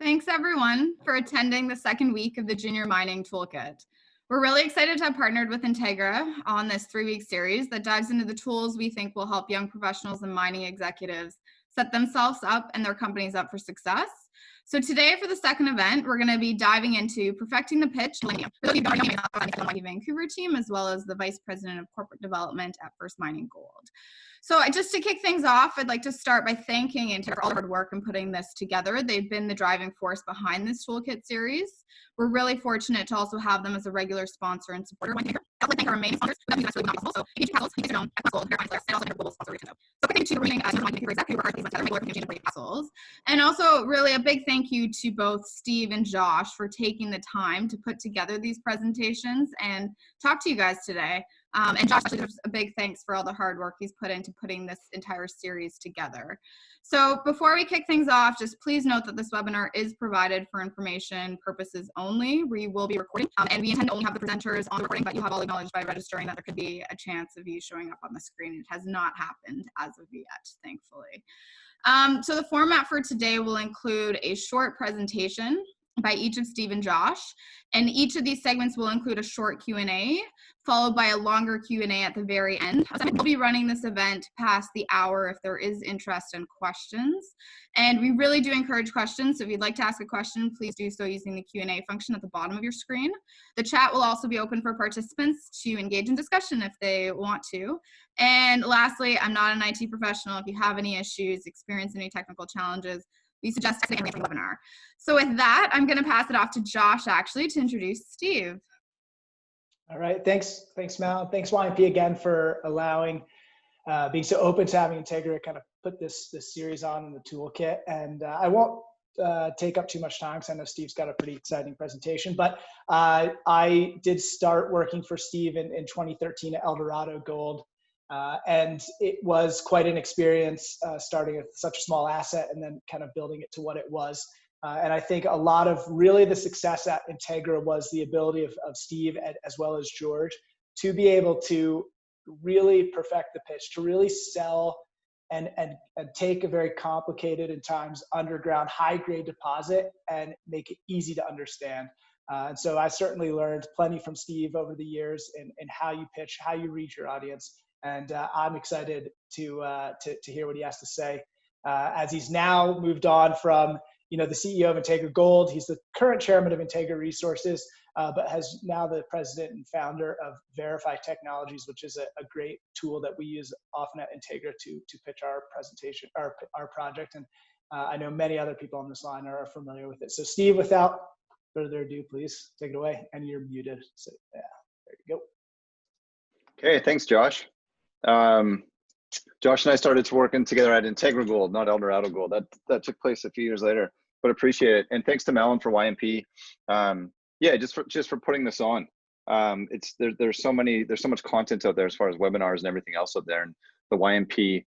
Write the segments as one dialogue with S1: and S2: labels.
S1: Thanks everyone for attending the second week of the Junior Mining Toolkit. We're really excited to have partnered with Integra on this 3-week series that dives into the tools we think will help young professionals and mining executives set themselves up and their companies up for success. So today for the second event, we're going to be diving into perfecting the pitch for the YMP Vancouver team, as well as the Vice President of Corporate Development at First Mining Gold. So just to kick things off, I'd like to start by thanking Integra for all their hard work in putting this together. They've been the driving force behind this toolkit series. We're really fortunate to also have them as a regular sponsor and supporter. I'd like to thank our main sponsors, who have really possible. So Individualized, Jong, Gold, and also global sponsor. So quick thank you to the remaining Vancouver exec who work hard to regular communication and hassles. And also really a big thank you to both Steve and Josh for taking the time to put together these presentations and talk to you guys today. And Josh, there's a big thanks for all the hard work he's put into putting this entire series together. So before we kick things off, just please note that this webinar is provided for information purposes only. We will be recording, and we intend to only have the presenters on the recording, but you have all acknowledged by registering that there could be a chance of you showing up on the screen. It has not happened as of yet, thankfully. So the format for today will include a short presentation by each of Steve and Josh, and each of these segments will include a short Q&A, followed by a longer Q&A at the very end. We'll be running this event past the hour if there is interest and questions, and we really do encourage questions, so if you'd like to ask a question, please do so using the Q&A function at the bottom of your screen. The chat will also be open for participants to engage in discussion if they want to. And lastly, I'm not an IT professional. If you have any issues, experience any technical challenges, we suggest taking a webinar. So with that, I'm going to pass it off to Josh actually to introduce Steve.
S2: All right, thanks Mal. Thanks YMP again for allowing, being so open to having Integra kind of put this series on in the toolkit. And I won't take up too much time because I know Steve's got a pretty exciting presentation. But I did start working for Steve in 2013 at Eldorado Gold. And it was quite an experience starting with such a small asset and then kind of building it to what it was. And I think a lot of really the success at Integra was the ability of Steve as well as George to be able to really perfect the pitch, to really sell and take a very complicated and times underground high-grade deposit and make it easy to understand. And so I certainly learned plenty from Steve over the years in how you pitch, how you read your audience. And I'm excited to hear what he has to say. As he's now moved on from the CEO of Integra Gold, he's the current chairman of Integra Resources, but has now the president and founder of VRIFY Technologies, which is a great tool that we use often at Integra to pitch our presentation, our project. And I know many other people on this line are familiar with it. So Steve, without further ado, please take it away. And you're muted. So yeah, there you go.
S3: Okay, thanks, Josh. Josh and I started working together at Integra Gold, not Eldorado Gold. That took place a few years later, but appreciate it. And thanks to Malin for YMP. Yeah, just for putting this on. There's so much content out there as far as webinars and everything else out there, and the YMP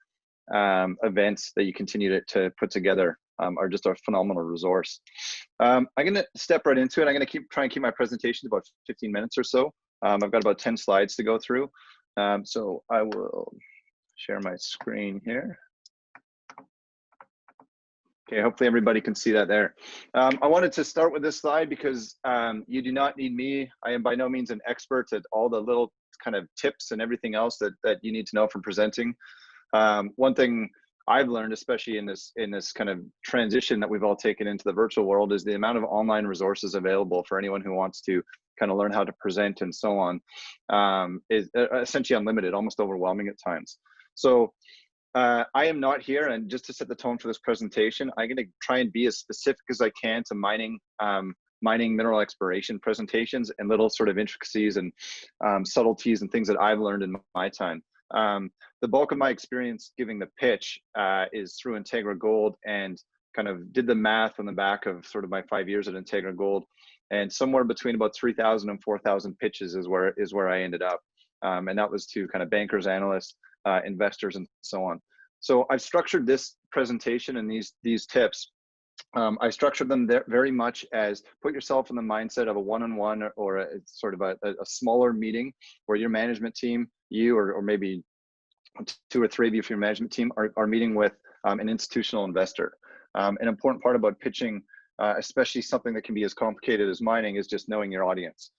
S3: events that you continue to put together are just a phenomenal resource. I'm going to step right into it. I'm going to try and keep my presentation about 15 minutes or so. I've got about 10 slides to go through. So I will share my screen here. Okay, hopefully everybody can see that there. I wanted to start with this slide because you do not need me. I am by no means an expert at all the little kind of tips and everything else that you need to know from presenting. One thing I've learned, especially in this kind of transition that we've all taken into the virtual world, is the amount of online resources available for anyone who wants to kind of learn how to present and so on is essentially unlimited, almost overwhelming at times. So I am not here, and just to set the tone for this presentation, I'm going to try and be as specific as I can to mining mineral exploration presentations and little sort of intricacies and subtleties and things that I've learned in my time. The bulk of my experience giving the pitch is through Integra Gold, and kind of did the math on the back of sort of my 5 years at Integra Gold, and somewhere between about 3,000 and 4,000 pitches is where I ended up, and that was to kind of bankers, analysts, investors, and so on. So I've structured this presentation and these tips. I structured them very much as put yourself in the mindset of a one-on-one or a sort of a smaller meeting where your management team, you or maybe 2 or 3 of you from your management team are meeting with an institutional investor. An important part about pitching especially something that can be as complicated as mining, is just knowing your audience.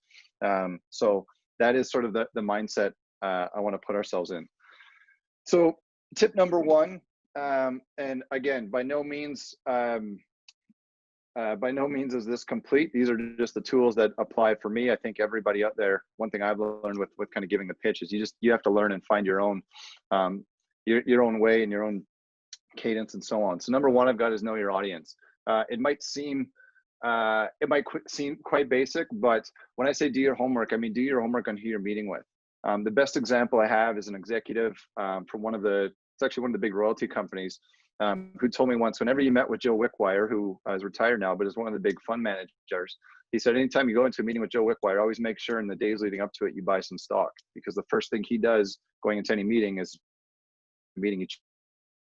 S3: So that is sort of the mindset I want to put ourselves in. So tip number one, and again, by no means is this complete. These are just the tools that apply for me. I think everybody out there, one thing I've learned with kind of giving the pitch is you have to learn and find your own way and your own cadence and so on. So number one I've got is know your audience. It might seem quite basic, but when I say do your homework, I mean do your homework on who you're meeting with. The best example I have is an executive from it's actually one of the big royalty companies, who told me once, whenever you met with Joe Wickwire, who is retired now, but is one of the big fund managers, he said, anytime you go into a meeting with Joe Wickwire, always make sure in the days leading up to it, you buy some stock, because the first thing he does going into any meeting is meeting each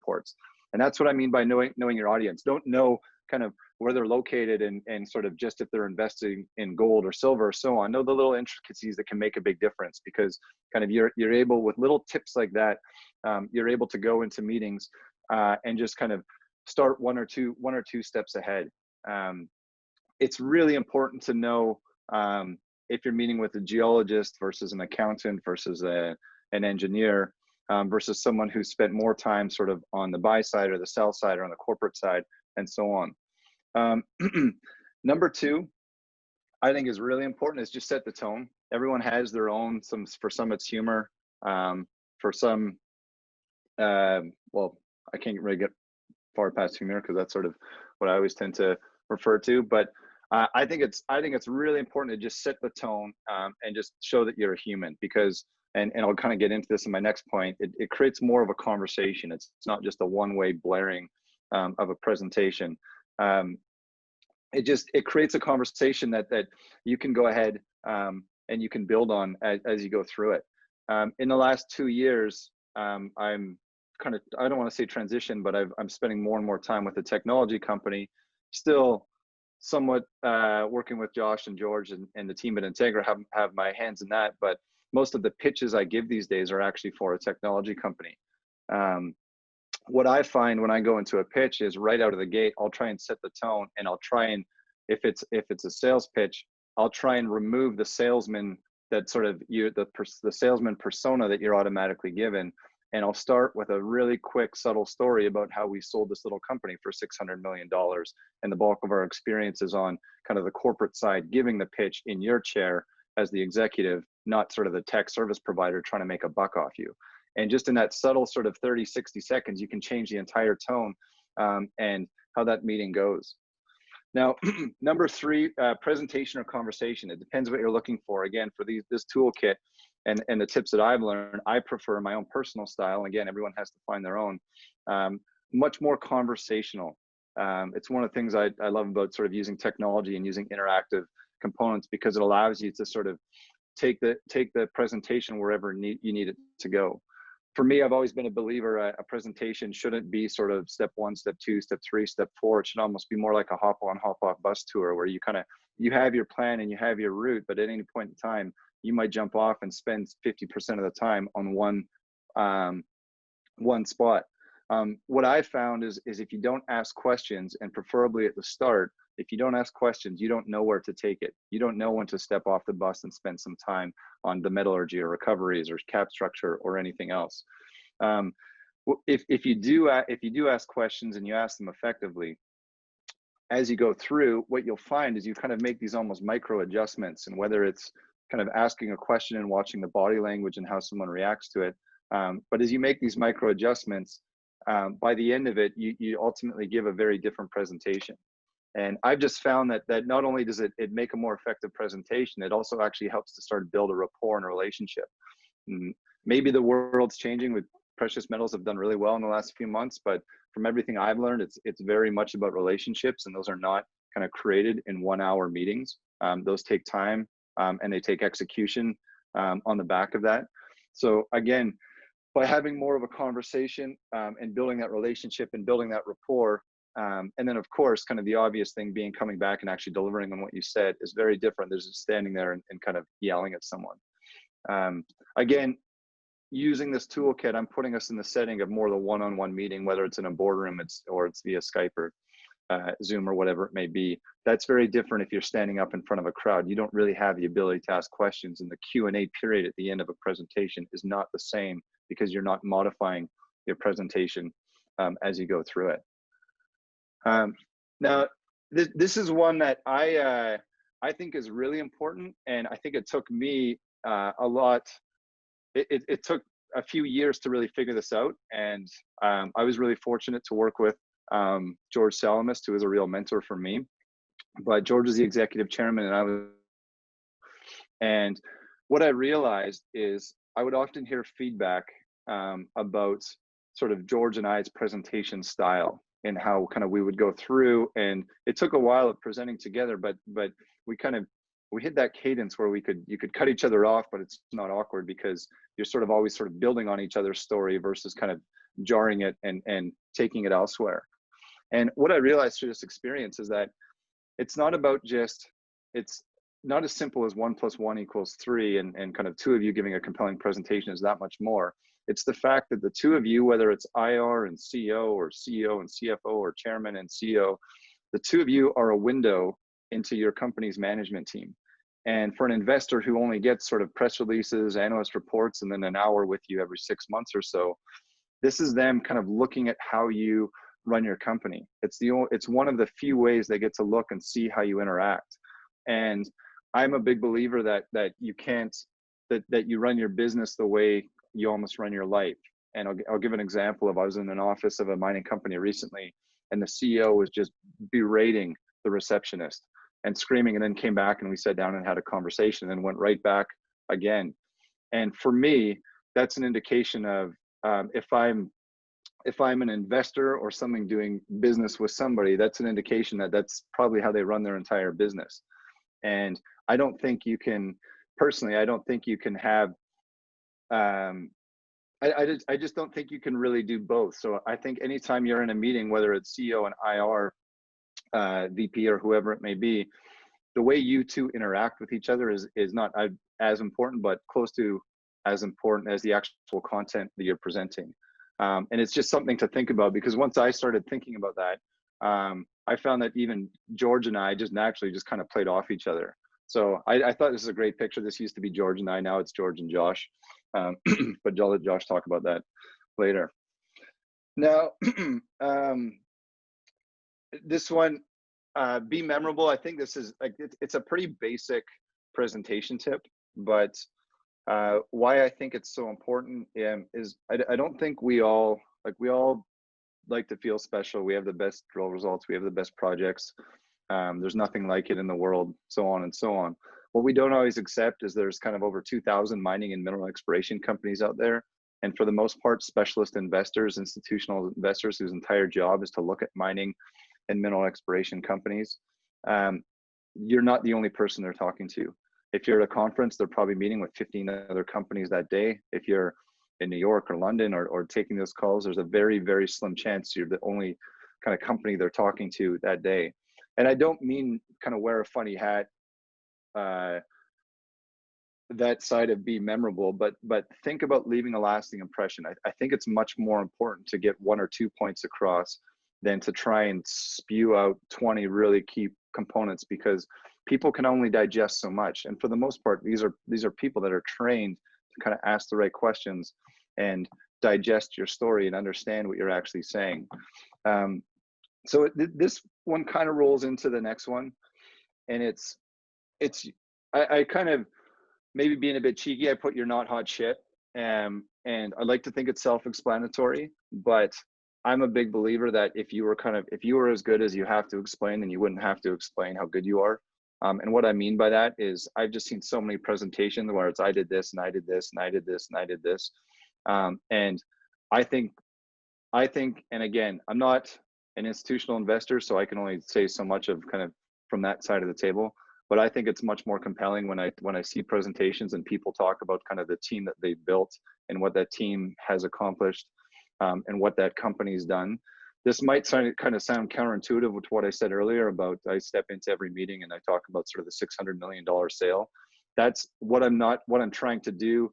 S3: reports. And that's what I mean by knowing your audience. Don't know kind of where they're located and sort of just if they're investing in gold or silver or so on. Know the little intricacies that can make a big difference, because kind of you're able, with little tips like that, you're able to go into meetings and just kind of start one or two steps ahead. It's really important to know if you're meeting with a geologist versus an accountant versus an engineer versus someone who spent more time sort of on the buy side or the sell side or on the corporate side and so on. Number two, I think is really important, is just set the tone. Everyone has their own, for some it's humor, for some, well, I can't really get far past humor because that's sort of what I always tend to refer to, but I think it's really important to just set the tone and just show that you're a human, because, and I'll kind of get into this in my next point, it creates more of a conversation. It's not just a one-way blaring of a presentation. It creates a conversation that you can go ahead and you can build on as you go through it. In the last 2 years, I'm kind of, I don't want to say transition, but I'm spending more and more time with a technology company, still somewhat working with Josh and George and the team at Integra, have my hands in that, but most of the pitches I give these days are actually for a technology company. What I find when I go into a pitch is right out of the gate, I'll try and set the tone, and I'll try and, if it's a sales pitch, I'll try and remove the salesman, that sort of the salesman persona that you're automatically given. And I'll start with a really quick, subtle story about how we sold this little company for $600 million. And the bulk of our experience is on kind of the corporate side, giving the pitch in your chair as the executive, not sort of the tech service provider trying to make a buck off you. And just in that subtle sort of 30, 60 seconds, you can change the entire tone and how that meeting goes. Now, number three, presentation or conversation. It depends what you're looking for. Again, for this toolkit and the tips that I've learned, I prefer my own personal style. And again, everyone has to find their own. Much more conversational. It's one of the things I love about sort of using technology and using interactive components, because it allows you to sort of take the presentation wherever you need it to go. For me, I've always been a believer a presentation shouldn't be sort of step 1, step 2, step 3, step 4. It should almost be more like a hop on, hop off bus tour, where you have your plan and you have your route, but at any point in time, you might jump off and spend 50% of the time on one spot. What I found is if you don't ask questions, and preferably at the start, if you don't ask questions, you don't know where to take it. You don't know when to step off the bus and spend some time on the metallurgy or recoveries or cap structure or anything else. If you do ask questions and you ask them effectively, as you go through, what you'll find is you kind of make these almost micro adjustments, and whether it's kind of asking a question and watching the body language and how someone reacts to it. But as you make these micro adjustments, by the end of it, you ultimately give a very different presentation. And I've just found that not only does it make a more effective presentation, it also actually helps to start to build a rapport and a relationship. Maybe the world's changing, with precious metals have done really well in the last few months, but from everything I've learned, it's very much about relationships, and those are not kind of created in 1-hour meetings. Those take time and they take execution on the back of that. So again, by having more of a conversation and building that relationship and building that rapport, and then of course, kind of the obvious thing being coming back and actually delivering on what you said is very different. There's just standing there and kind of yelling at someone. Again, using this toolkit, I'm putting us in the setting of more the one-on-one meeting, whether it's in a boardroom or it's via Skype or Zoom or whatever it may be. That's very different if you're standing up in front of a crowd. You don't really have the ability to ask questions, and the Q&A period at the end of a presentation is not the same because you're not modifying your presentation as you go through it. Now, this is one that I think is really important, and I think it took me a lot. It took a few years to really figure this out, and I was really fortunate to work with George Salamist, who is a real mentor for me. But George is the executive chairman, and I was. And what I realized is I would often hear feedback about sort of George and I's presentation style and how kind of we would go through. And it took a while of presenting together, but we hit that cadence where you could cut each other off, but it's not awkward because you're sort of always sort of building on each other's story versus kind of jarring it and taking it elsewhere. And what I realized through this experience is that it's not about it's not as simple as 1 + 1 = 3 and kind of two of you giving a compelling presentation is that much more. It's the fact that the two of you, whether it's IR and CEO or CEO and CFO or chairman and CEO, the two of you are a window into your company's management team. And for an investor who only gets sort of press releases, analyst reports, and then an hour with you every 6 months or so, this is them kind of looking at how you run your company. It's one of the few ways they get to look and see how you interact. And I'm a big believer that you can't, that you run your business the way you almost run your life. And I'll give an example of, I was in an office of a mining company recently, and the CEO was just berating the receptionist and screaming, and then came back and we sat down and had a conversation and went right back again. And for me, that's an indication of if I'm an investor or something doing business with somebody, that's an indication that that's probably how they run their entire business. And I don't think you can, personally, I don't think you can have, I just don't think you can really do both. So I think anytime you're in a meeting, whether it's CEO and IR, VP or whoever it may be, the way you two interact with each other is not as important, but close to as important as the actual content that you're presenting. And it's just something to think about, because once I started thinking about that, I found that even George and I just naturally just kind of played off each other. So I thought this is a great picture. This used to be George and I, now it's George and Josh. But I'll let Josh talk about that later. Now, this one, be memorable. I think this is like, it's a pretty basic presentation tip, but why I think it's so important is I don't think we all like to feel special. We have the best drill results. We have the best projects. There's nothing like it in the world, so on and so on. What we don't always accept is there's kind of over 2,000 mining and mineral exploration companies out there. And for the most part, specialist investors, institutional investors whose entire job is to look at mining and mineral exploration companies. You're not the only person they're talking to. If you're at a conference, they're probably meeting with 15 other companies that day. If you're in New York or London or taking those calls, there's a very, very slim chance you're the only kind of company they're talking to that day. And I don't mean kind of wear a funny hat, that side of be memorable, but think about leaving a lasting impression. I think it's much more important to get 1 or 2 points across than to try and spew out 20 really key components, because people can only digest so much. And for the most part, these are people that are trained to kind of ask the right questions and digest your story and understand what you're actually saying. So this one kind of rolls into the next one, and I kind of, maybe being a bit cheeky, I put "you're not hot shit," and I like to think it's self-explanatory, but I'm a big believer that if you were as good as you have to explain, then you wouldn't have to explain how good you are. And what I mean by that is I've just seen so many presentations where it's I did this and I did this and I did this and I did this. And I think, and again, I'm not an institutional investor, so I can only say so much of kind of from that side of the table. But I think it's much more compelling when I see presentations and people talk about kind of the team that they built and what that team has accomplished, and what that company's done. This might kind of sound counterintuitive with what I said earlier about I step into every meeting and I talk about sort of the $600 million sale. That's what I'm trying to do.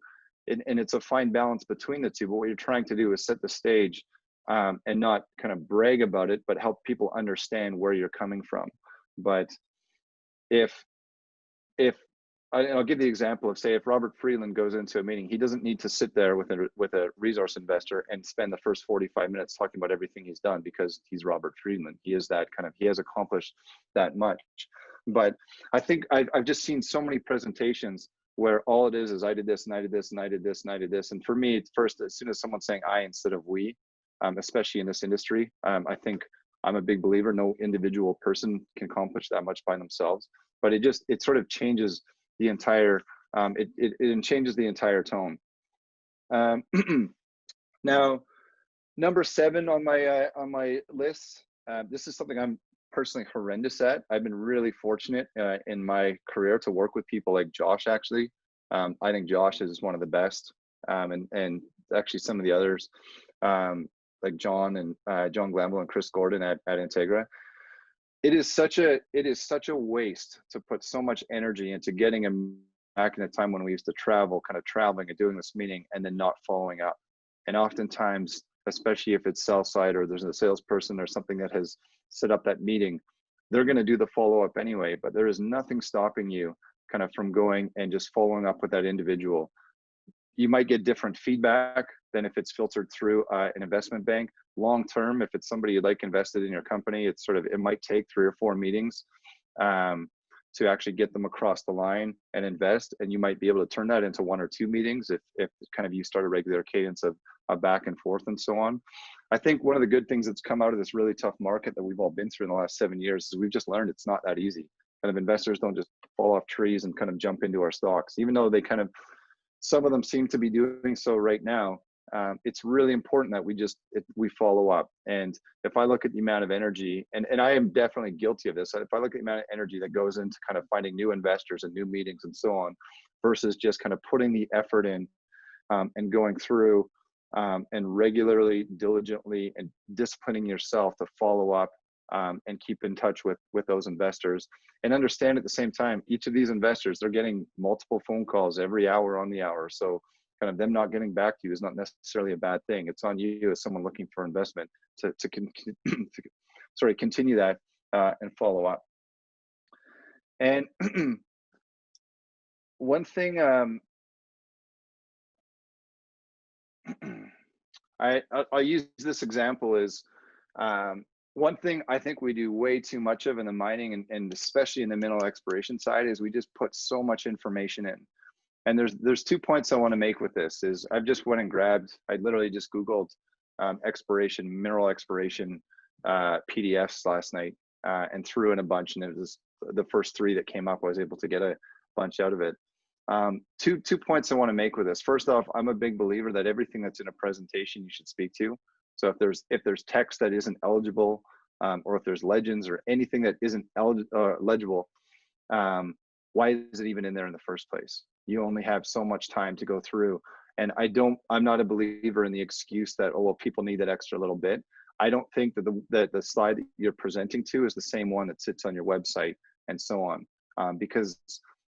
S3: And it's a fine balance between the two, but what you're trying to do is set the stage and not kind of brag about it, but help people understand where you're coming from. But if I'll give the example of, say, if Robert Friedland goes into a meeting, he doesn't need to sit there with a resource investor and spend the first 45 minutes talking about everything he's done, because he's Robert Friedland. He is that kind of, he has accomplished that much. But I think I've just seen so many presentations where all it is I did this and I did this and I did this and I did this. And for me, first, as soon as someone's saying I instead of we, especially in this industry, I think I'm a big believer no individual person can accomplish that much by themselves. But it sort of changes the entire, it changes the entire tone. Now, number 7 on my list, this is something I'm personally horrendous at. I've been really fortunate in my career to work with people like Josh, actually. I think Josh is one of the best, and actually some of the others, like John and Jong and Chris Gordon at Integra. It is such a waste to put so much energy into getting them back in a time when we used to travel, kind of traveling and doing this meeting and then not following up. And oftentimes, especially if it's sell side or there's a salesperson or something that has set up that meeting, they're going to do the follow-up anyway, but there is nothing stopping you kind of from going and just following up with that individual. You might get different feedback than if it's filtered through an investment bank. Long term, if it's somebody you'd like invested in your company, it might take 3 or 4 meetings to actually get them across the line and invest. And you might be able to turn that into 1 or 2 meetings if kind of you start a regular cadence of back and forth and so on. I think one of the good things that's come out of this really tough market that we've all been through in the last 7 years is we've just learned it's not that easy. Kind of investors don't just fall off trees and kind of jump into our stocks, even though they some of them seem to be doing so right now. It's really important that we follow up. And if I look at the amount of energy, and I am definitely guilty of this, if I look at the amount of energy that goes into kind of finding new investors and new meetings and so on, versus just kind of putting the effort in and going through and regularly, diligently, and disciplining yourself to follow up and keep in touch with those investors, and understand at the same time, each of these investors, they're getting multiple phone calls every hour on the hour. So kind of them not getting back to you is not necessarily a bad thing. It's on you as someone looking for investment to continue that and follow up. And one thing I'll use this example is one thing I think we do way too much of in the mining and especially in the mineral exploration side is we just put so much information in. And there's 2 points I want to make with this. Is I've just went and I literally just Googled mineral exploration PDFs last night and threw in a bunch, and it was the first 3 that came up. I was able to get a bunch out of it. Two points I want to make with this. First off, I'm a big believer that everything that's in a presentation you should speak to. So if there's text that isn't eligible, or if there's legends or anything that isn't legible, why is it even in there in the first place? You only have so much time to go through. And I'm not a believer in the excuse that, oh, well, people need that extra little bit. I don't think that the slide that you're presenting to is the same one that sits on your website and so on, because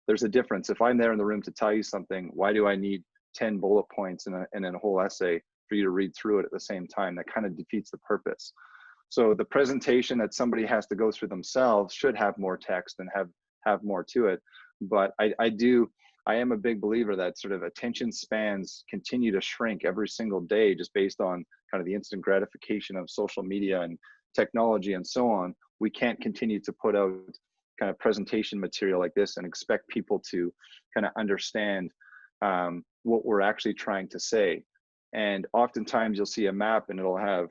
S3: there's a difference. If I'm there in the room to tell you something, why do I need 10 bullet points and a whole essay for you to read through it at the same time? That kind of defeats the purpose. So the presentation that somebody has to go through themselves should have more text and have more to it. But I am a big believer that sort of attention spans continue to shrink every single day just based on kind of the instant gratification of social media and technology and so on. We can't continue to put out kind of presentation material like this and expect people to kind of understand what we're actually trying to say. And oftentimes you'll see a map and it'll have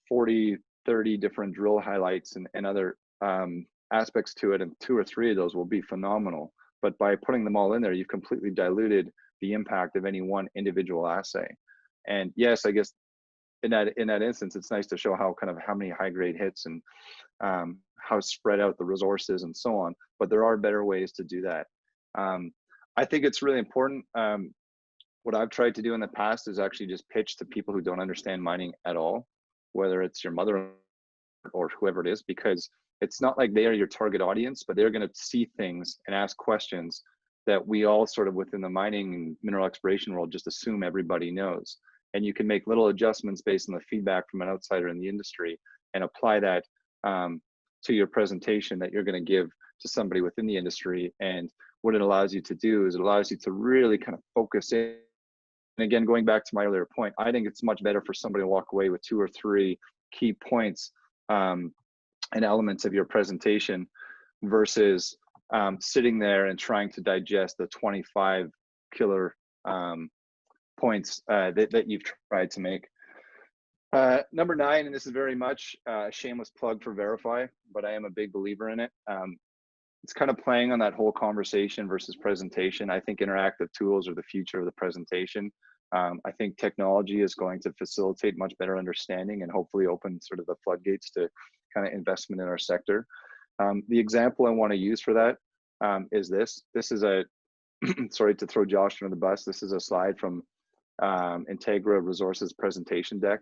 S3: 40, 30 different drill highlights and other aspects to it, and 2 or 3 of those will be phenomenal. But by putting them all in there, you've completely diluted the impact of any one individual assay. And yes, I guess in that instance, it's nice to show how many high grade hits and how spread out the resources and so on. But there are better ways to do that. I think it's really important. What I've tried to do in the past is actually just pitch to people who don't understand mining at all, whether it's your mother or whoever it is, because it's not like they are your target audience, but they're going to see things and ask questions that we all sort of within the mining and mineral exploration world just assume everybody knows. and you can make little adjustments based on the feedback from an outsider in the industry and apply that to your presentation that you're going to give to somebody within the industry. And what it allows you to do is it allows you to really kind of focus in. And again, going back to my earlier point, I think it's much better for somebody to walk away with 2 or 3 key points and elements of your presentation versus sitting there and trying to digest the 25 killer points that you've tried to make. Number 9, and this is very much a shameless plug for VRIFY, but I am a big believer in it. It's kind of playing on that whole conversation versus presentation. I think interactive tools are the future of the presentation. I think technology is going to facilitate much better understanding and hopefully open sort of the floodgates to kind of investment in our sector. The example I want to use for that is this. This is a, sorry to throw Josh under the bus, this is a slide from Integra Resources presentation deck.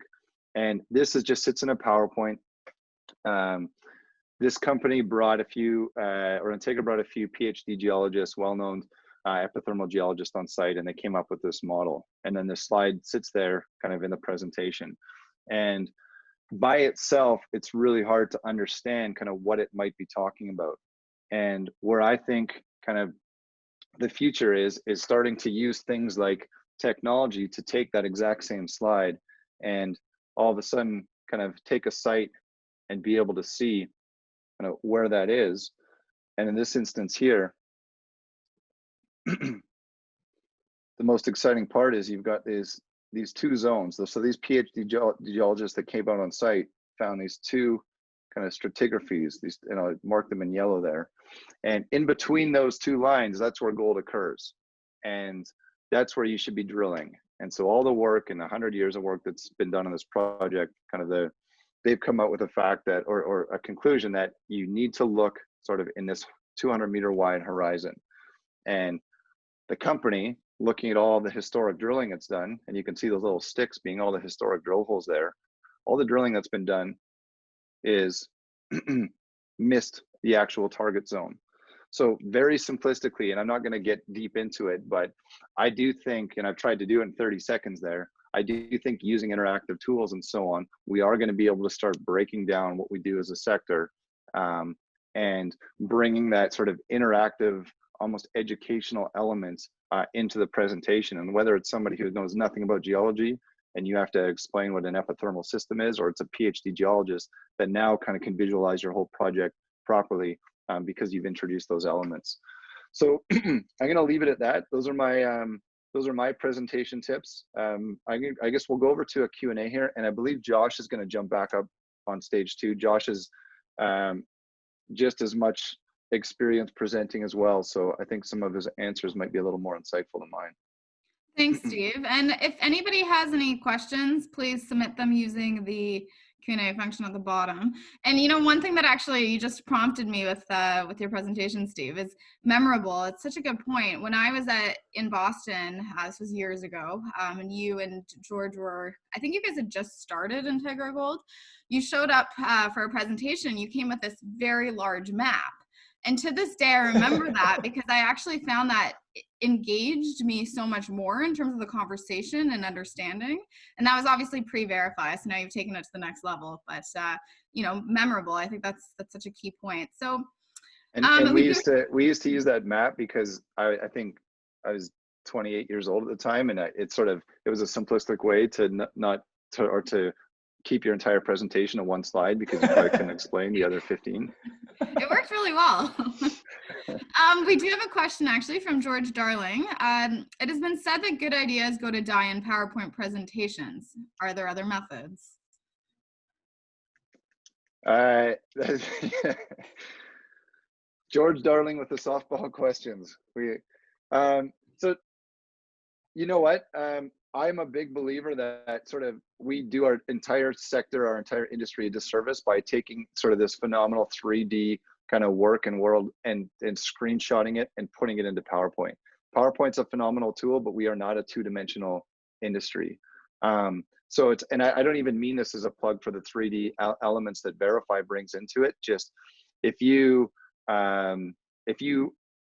S3: And this is just sits in a PowerPoint. This company brought a few, or Integra brought a few PhD geologists, well-known epithermal geologists on site, and they came up with this model. And then this slide sits there kind of in the presentation. And by itself, it's really hard to understand kind of what it might be talking about. And where I think kind of the future is starting to use things like technology to take that exact same slide and all of a sudden kind of take a site and be able to see kind of where that is. And in this instance here, the most exciting part is you've got these 2 zones. So these PhD geologists that came out on site found these 2 kind of stratigraphies, these, you know, marked them in yellow there. And in between those 2 lines, that's where gold occurs. And that's where you should be drilling. And so all the work and 100 years of work that's been done on this project, kind of they've come out with a fact that, or a conclusion that you need to look sort of in this 200-meter wide horizon. And the company, looking at all the historic drilling that's done, and you can see those little sticks being all the historic drill holes there, all the drilling that's been done is missed the actual target zone. So very simplistically, and I'm not going to get deep into it, but I do think, and I've tried to do it in 30 seconds there, I do think using interactive tools and so on, we are going to be able to start breaking down what we do as a sector and bringing that sort of interactive, almost educational elements into the presentation. And whether it's somebody who knows nothing about geology and you have to explain what an epithermal system is, or it's a PhD geologist that now kind of can visualize your whole project properly because you've introduced those elements. So I'm going to leave it at that. Those are my presentation tips. I guess we'll go over to a Q&A here, and I believe Josh is going to jump back up on stage too. Josh is just as much experience presenting as well, so I think some of his answers might be a little more insightful than mine.
S1: Thanks, Steve. And if anybody has any questions, please submit them using the Q&A function at the bottom. And you know, one thing that actually you just prompted me with your presentation, Steve, is memorable. It's such a good point. When I was in Boston, this was years ago, and you and George were, I think you guys had just started Integra Gold. You showed up for a presentation. You came with this very large map. And to this day, I remember that because I actually found that it engaged me so much more in terms of the conversation and understanding. And that was obviously pre-VRIFY, so now you've taken it to the next level. But you know, memorable. I think that's such a key point. So,
S3: and we used to use that map because I think I was 28 years old at the time, and it was a simplistic way to to keep your entire presentation on one slide because you probably couldn't explain the other 15.
S1: It worked really well. We do have a question actually from George Darling. It has been said that good ideas go to die in PowerPoint presentations. Are there other methods?
S3: George Darling with the softball questions. So you know what? I'm a big believer that sort of we do our entire sector, our entire industry a disservice by taking sort of this phenomenal 3D kind of work and world and screenshotting it and putting it into PowerPoint. PowerPoint's a phenomenal tool, but we are not a 2-dimensional industry. So it's, and I don't even mean this as a plug for the 3D elements that VRIFY brings into it. Just if you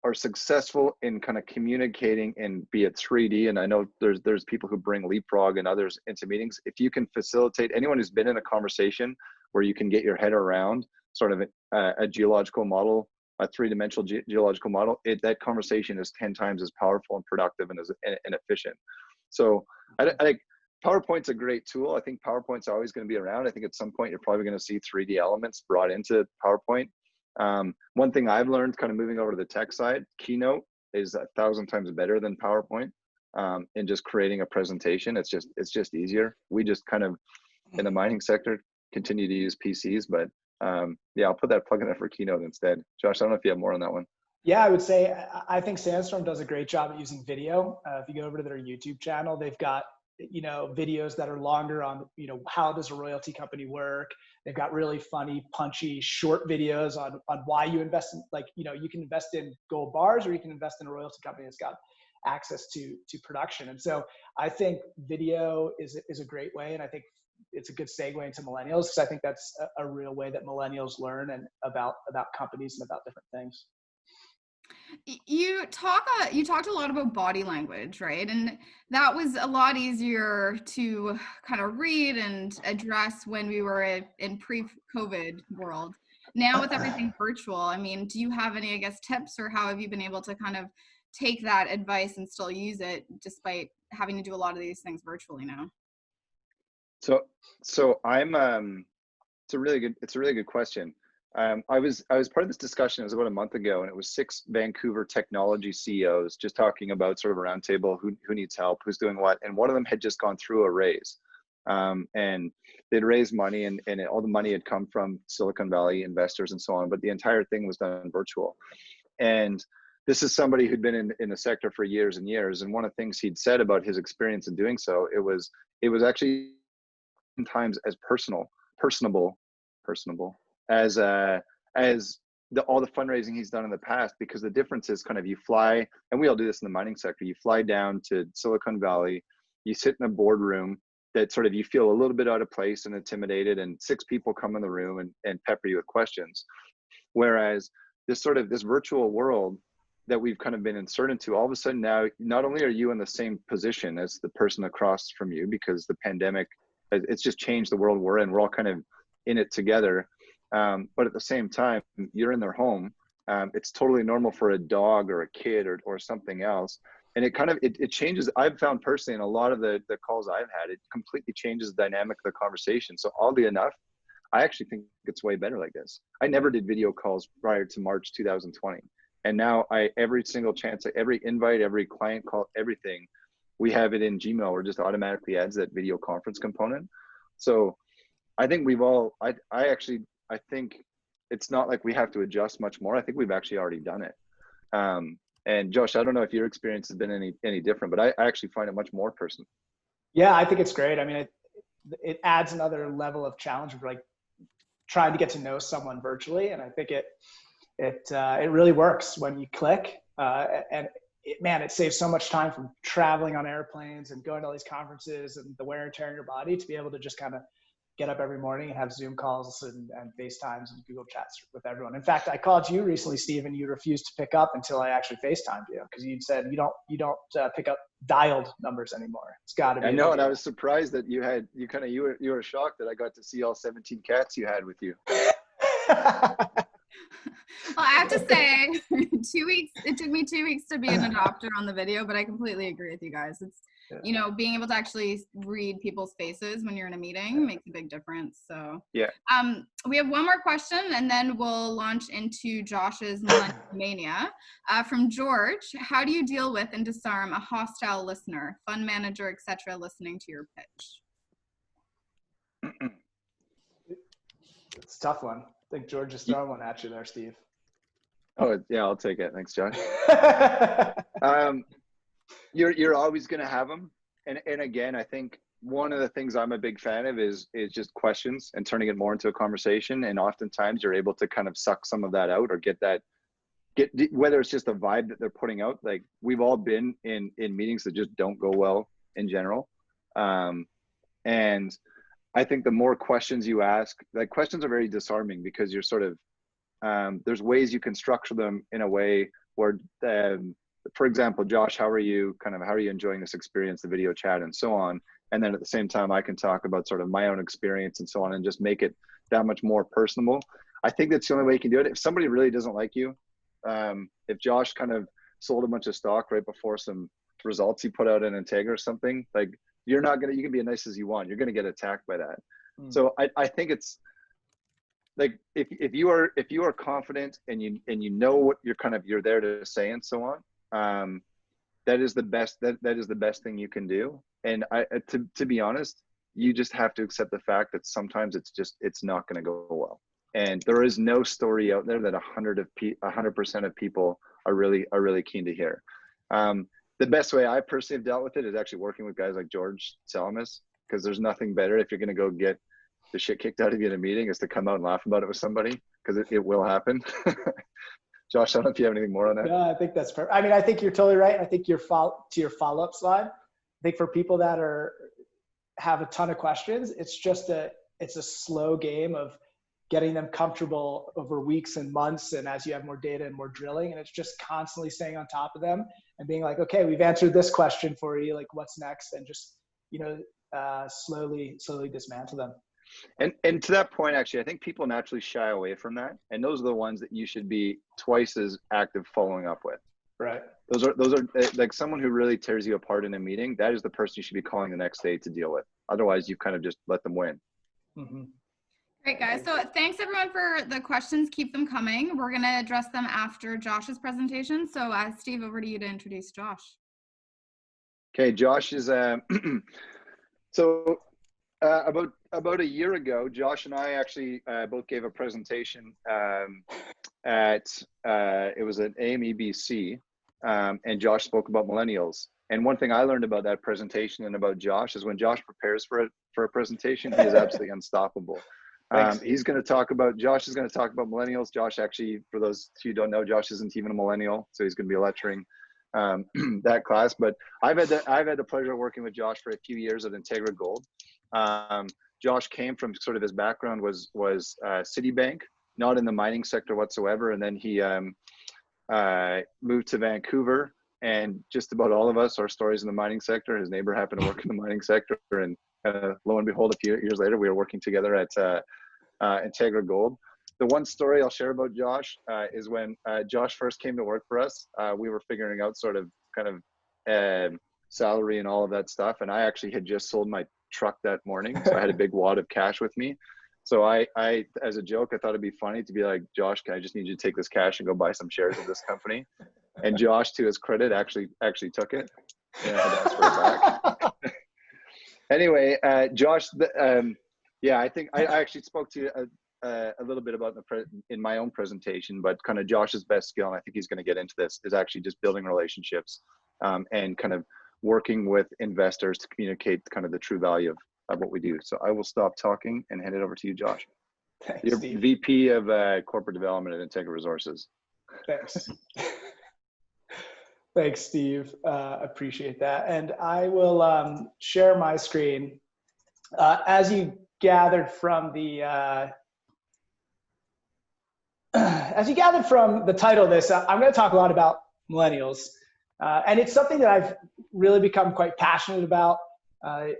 S3: are successful in kind of communicating in, be it 3D, and I know there's people who bring Leapfrog and others into meetings. If you can facilitate anyone who's been in a conversation where you can get your head around sort of a geological model, a three-dimensional geological model, that conversation is 10 times as powerful and productive and efficient. So I think PowerPoint's a great tool. I think PowerPoint's always going to be around. I think at some point you're probably going to see 3D elements brought into PowerPoint. One thing I've learned kind of moving over to the tech side, Keynote is 1,000 times better than PowerPoint in just creating a presentation. It's just easier. We just kind of, in the mining sector, continue to use PCs, but yeah, I'll put that plug in there for Keynote instead. Josh, I don't know if you have more on that one.
S2: Yeah, I would say, I think Sandstorm does a great job at using video. If you go over to their YouTube channel, they've got, videos that are longer on, how does a royalty company work? They've got really funny, punchy, short videos on why you invest in, you can invest in gold bars, or you can invest in a royalty company that's got access to production. And so I think video is a great way. And I think it's a good segue into millennials, because I think that's a real way that millennials learn and about companies and about different things.
S1: You talked a lot about body language, right? And that was a lot easier to kind of read and address when we were in pre-COVID world. Now with everything virtual, I mean, do you have any, I guess, tips, or how have you been able to kind of take that advice and still use it despite having to do a lot of these things virtually now?
S3: So I'm it's a really good question. I was part of this discussion. It was about a month ago, and it was 6 Vancouver technology CEOs just talking about sort of a roundtable, who needs help, who's doing what, and one of them had just gone through a raise, and they'd raised money, and all the money had come from Silicon Valley investors and so on, but the entire thing was done virtual. And this is somebody who'd been in the sector for years and years, and one of the things he'd said about his experience in doing so, it was actually sometimes as personable as all the fundraising he's done in the past, because the difference is kind of, you fly, and we all do this in the mining sector, you fly down to Silicon Valley, you sit in a boardroom that sort of, you feel a little bit out of place and intimidated, and 6 people come in the room and pepper you with questions. Whereas this virtual world that we've kind of been inserted into, all of a sudden now, not only are you in the same position as the person across from you, because the pandemic, it's just changed the world we're in, we're all kind of in it together, but at the same time, you're in their home. It's totally normal for a dog or a kid or something else, and it kind of it changes. I've found personally in a lot of the calls I've had, it completely changes the dynamic of the conversation. So oddly enough, I actually think it's way better like this. I never did video calls prior to March 2020, and now every single chance, every invite, every client call, everything, we have it in Gmail, or just automatically adds that video conference component. So I think I think it's not like we have to adjust much more. I think we've actually already done it. And Josh, I don't know if your experience has been any different, but I actually find it much more personal.
S2: Yeah, I think it's great. I mean, it adds another level of challenge of like trying to get to know someone virtually. And I think it really works when you click, and it saves so much time from traveling on airplanes and going to all these conferences and the wear and tear in your body, to be able to just kind of get up every morning and have Zoom calls and FaceTimes and Google Chats with everyone. In fact, I called you recently, Steve, and you refused to pick up until I actually FaceTimed you, because you said you don't pick up dialed numbers anymore. It's got to be.
S3: I know, and I was surprised that you were shocked that I got to see all 17 cats you had with you.
S1: Well, I have to say, 2 weeks. It took me 2 weeks to be an adopter on the video, but I completely agree with you guys. It's being able to actually read people's faces when you're in a meeting makes a big difference. So
S3: yeah.
S1: We have one more question, and then we'll launch into Josh's mania. From George: how do you deal with and disarm a hostile listener, fund manager, etc., listening to your pitch?
S2: It's a tough one. I think George is throwing one at you there, Steve.
S3: Oh yeah, I'll take it. Thanks, Josh. You're always going to have them, and again, I think one of the things I'm a big fan of is just questions and turning it more into a conversation. And oftentimes you're able to kind of suck some of that out, or get whether it's just a vibe that they're putting out. Like, we've all been in meetings that just don't go well in general, and I think the more questions you ask, like, questions are very disarming, because you're sort of there's ways you can structure them in a way where, for example, Josh, how are you enjoying this experience, the video chat and so on? And then at the same time, I can talk about sort of my own experience and so on, and just make it that much more personable. I think that's the only way you can do it. If somebody really doesn't like you, if Josh kind of sold a bunch of stock right before some results he put out in Integra or something, like, you can be as nice as you want, you're going to get attacked by that. So I think it's like, if you are confident and you know what you're there to say and so on, that is the best thing you can do. And to be honest, you just have to accept the fact that sometimes it's not going to go well. And there is no story out there that 100% of people are really keen to hear. The best way I personally have dealt with it is actually working with guys like George Salamis, because there's nothing better if you're going to go get the shit kicked out of you in a meeting is to come out and laugh about it with somebody, because it will happen. Josh, I don't know if you have anything more on that.
S2: No, I think that's perfect. I mean, I think you're totally right. I think to your follow-up slide, I think for people that have a ton of questions, it's a slow game of getting them comfortable over weeks and months. And as you have more data and more drilling, and it's just constantly staying on top of them and being like, okay, we've answered this question for you. Like, what's next? And just, slowly dismantle them.
S3: And to that point, actually, I think people naturally shy away from that. And those are the ones that you should be twice as active following up with.
S2: Right.
S3: Those are like someone who really tears you apart in a meeting. That is the person you should be calling the next day to deal with. Otherwise, you kind of just let them win.
S2: Mm-hmm.
S1: Great, guys. So thanks everyone for the questions. Keep them coming. We're going to address them after Josh's presentation. So Steve, over to you to introduce Josh.
S3: Okay, Josh is so about a year ago, Josh and I actually both gave a presentation at it was at AMEBC, and Josh spoke about millennials. And one thing I learned about that presentation and about Josh is when Josh prepares for a presentation, he is absolutely unstoppable. Josh is going to talk about millennials. Josh, actually, for those who don't know, Josh isn't even a millennial, so he's going to be lecturing that class. But I've had the pleasure of working with Josh for a few years at Integra Gold. Josh came from sort of his background was Citibank, not in the mining sector whatsoever, and then he moved to Vancouver. And just about all of us, our stories in the mining sector. His neighbor happened to work in the mining sector, and lo and behold, a few years later, we were working together at Integra Gold. The one story I'll share about Josh is when Josh first came to work for us, we were figuring out sort of kind of salary and all of that stuff. And I actually had just sold my truck that morning, so I had a big wad of cash with me. So I, as a joke, I thought it'd be funny to be like, Josh, I just need you to take this cash and go buy some shares of this company. And Josh, to his credit, actually took it. And I had to ask for it back. Anyway, Josh, I think I actually spoke to you a little bit about in my own presentation, but kind of Josh's best skill, and I think he's going to get into this, is actually just building relationships and kind of working with investors to communicate kind of the true value of what we do. So I will stop talking and hand it over to you, Josh.
S2: Thanks,
S3: You're
S2: Steve.
S3: VP of Corporate Development at Integra Resources.
S2: Thanks. Thanks, Steve. Appreciate that. And I will share my screen. As you gathered from the title of this, I'm going to talk a lot about millennials, and it's something that I've really become quite passionate about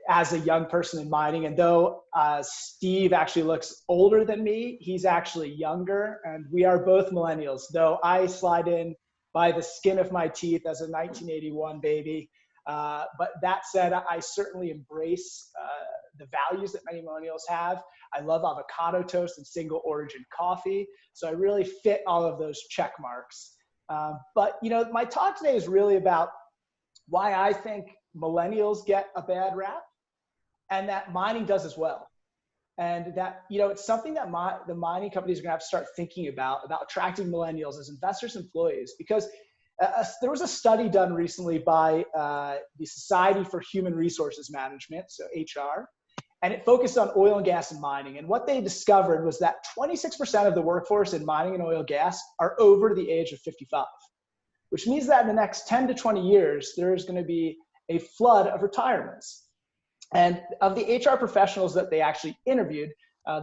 S2: as a young person in mining. And though Steve actually looks older than me, he's actually younger, and we are both millennials. Though I slide in by the skin of my teeth as a 1981 baby. But that said, I certainly embrace the values that many millennials have. I love avocado toast and single origin coffee. So I really fit all of those check marks. But my talk today is really about why I think millennials get a bad rap and that mining does as well. And that, it's something that the mining companies are going to have to start thinking about attracting millennials as investors, employees, because there was a study done recently by the Society for Human Resources Management, so HR, and it focused on oil and gas and mining. And what they discovered was that 26% of the workforce in mining and oil and gas are over the age of 55, which means that in the next 10 to 20 years, there is going to be a flood of retirements. And of the HR professionals that they actually interviewed,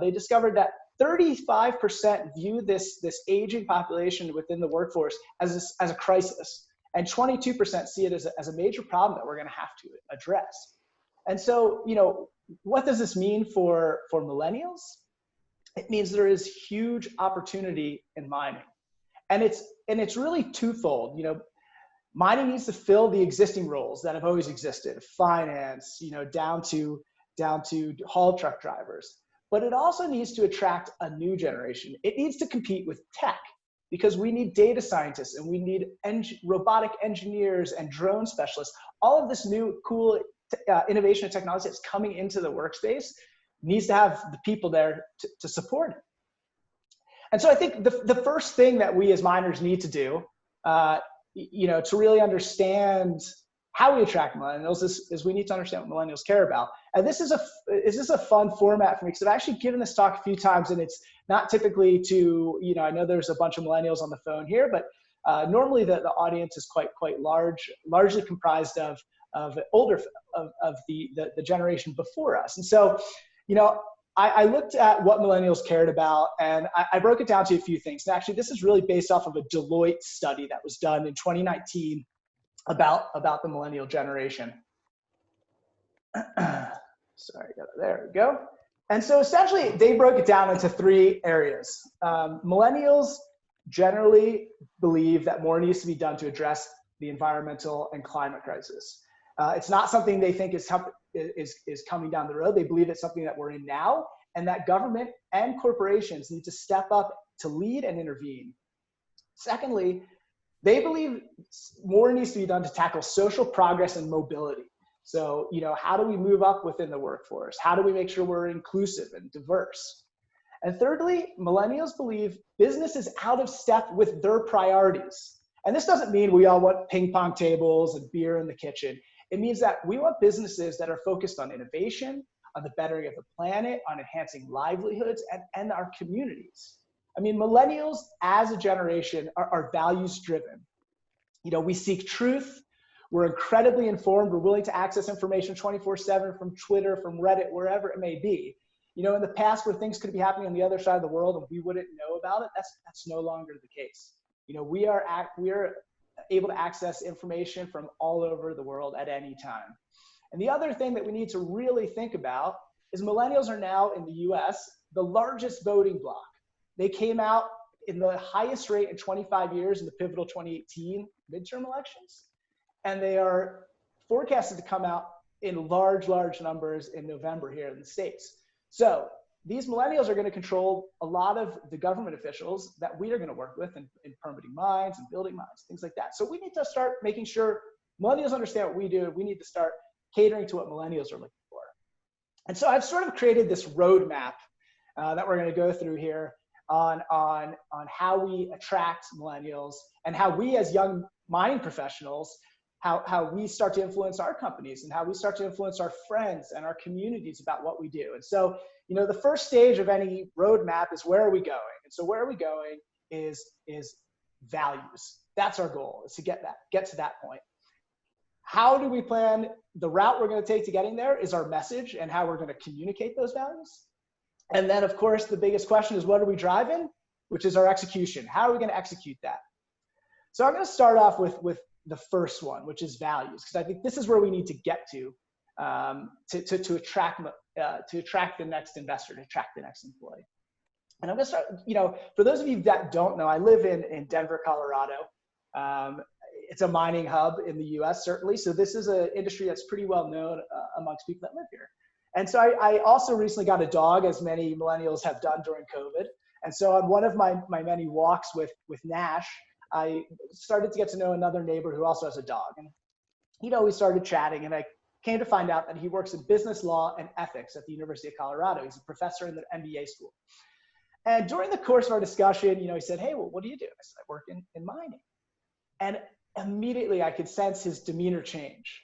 S2: they discovered that 35% view this aging population within the workforce as a crisis, and 22% see it as a major problem that we're going to have to address. And so, what does this mean for millennials? It means there is huge opportunity in mining, and it's really twofold. Mining needs to fill the existing roles that have always existed, finance, down to haul truck drivers. But it also needs to attract a new generation. It needs to compete with tech, because we need data scientists and we need robotic engineers and drone specialists. All of this new cool innovation and technology that's coming into the workspace needs to have the people there to support it. And so I think the first thing that we as miners need to do, to really understand how we attract millennials is we need to understand what millennials care about. And this is a fun format for me, because I've actually given this talk a few times, and it's not typically to, I know there's a bunch of millennials on the phone here, but normally the audience is quite large, largely comprised of older, of the generation before us. And so, I looked at what millennials cared about, and I broke it down to a few things. And actually, this is really based off of a Deloitte study that was done in 2019 about the millennial generation. Sorry, there we go. And so essentially, they broke it down into 3 areas. Millennials generally believe that more needs to be done to address the environmental and climate crisis. It's not something they think is coming down the road. They believe it's something that we're in now, and that government and corporations need to step up to lead and intervene. Secondly, they believe more needs to be done to tackle social progress and mobility. So, how do we move up within the workforce? How do we make sure we're inclusive and diverse? And thirdly, millennials believe business is out of step with their priorities. And this doesn't mean we all want ping pong tables and beer in the kitchen. It means that we want businesses that are focused on innovation, on the bettering of the planet, on enhancing livelihoods, and our communities. I mean, millennials as a generation are values driven. We seek truth. We're incredibly informed. We're willing to access information 24/7 from Twitter, from Reddit, wherever it may be. In the past, where things could be happening on the other side of the world and we wouldn't know about it, that's no longer the case. We are able to access information from all over the world at any time. And the other thing that we need to really think about is millennials are now in the US the largest voting bloc. They came out in the highest rate in 25 years in the pivotal 2018 midterm elections. And they are forecasted to come out in large numbers in November here in the States. So these millennials are going to control a lot of the government officials that we are going to work with in permitting mines and building mines, things like that. So we need to start making sure millennials understand what we do. We need to start catering to what millennials are looking for. And so I've sort of created this roadmap that we're going to go through here on how we attract millennials and how we as young mining professionals, how we start to influence our companies and how we start to influence our friends and our communities about what we do. And so, the first stage of any roadmap is where are we going? And so where are we going is values. That's our goal, is to get to that point. How do we plan? The route we're going to take to getting there is our message and how we're going to communicate those values. And then, of course, the biggest question is what are we driving? Which is our execution. How are we going to execute that? So I'm going to start off with the first one, which is values, because I think this is where we need to get to attract the next investor, to attract the next employee. And I'm going to start, for those of you that don't know, I live in Denver, Colorado. It's a mining hub in the US, certainly. So this is an industry that's pretty well known amongst people that live here. And so I also recently got a dog, as many millennials have done during COVID. And so on one of my many walks with Nash, I started to get to know another neighbor who also has a dog. And, we started chatting, and I came to find out that he works in business law and ethics at the University of Colorado. He's a professor in the MBA school. And during the course of our discussion, he said, hey, well, what do you do? I said, I work in mining. And immediately I could sense his demeanor change,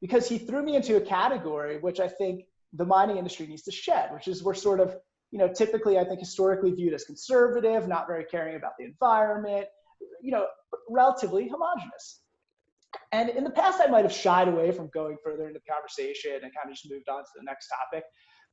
S2: because he threw me into a category which I think the mining industry needs to shed, which is we're sort of, typically, I think, historically viewed as conservative, not very caring about the environment, relatively homogenous. And in the past, I might have shied away from going further into the conversation and kind of just moved on to the next topic.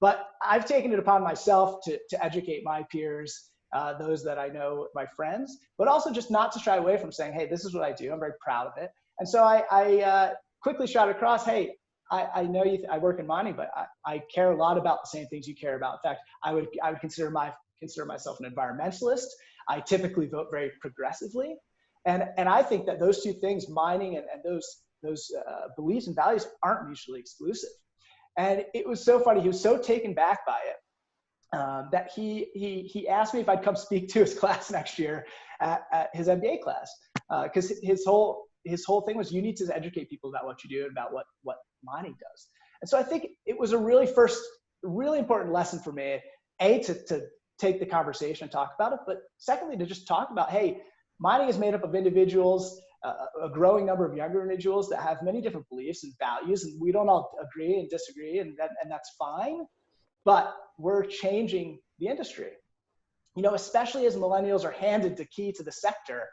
S2: But I've taken it upon myself to educate my peers, those that I know, my friends, but also just not to shy away from saying, hey, this is what I do. I'm very proud of it. And so I quickly shot across, hey, I know I work in mining, but I care a lot about the same things you care about. In fact, I would consider myself an environmentalist. I typically vote very progressively. And I think that those two things, mining and those beliefs and values, aren't mutually exclusive. And it was so funny. He was so taken back by it that he asked me if I'd come speak to his class next year at his MBA class, because his whole thing was, you need to educate people about what you do and about what mining does. And so I think it was a really important lesson for me, to take the conversation and talk about it, but secondly, to just talk about, hey, mining is made up of individuals, a growing number of younger individuals that have many different beliefs and values, and we don't all agree and disagree, and that's fine, but we're changing the industry. Especially as millennials are handed the key to the sector,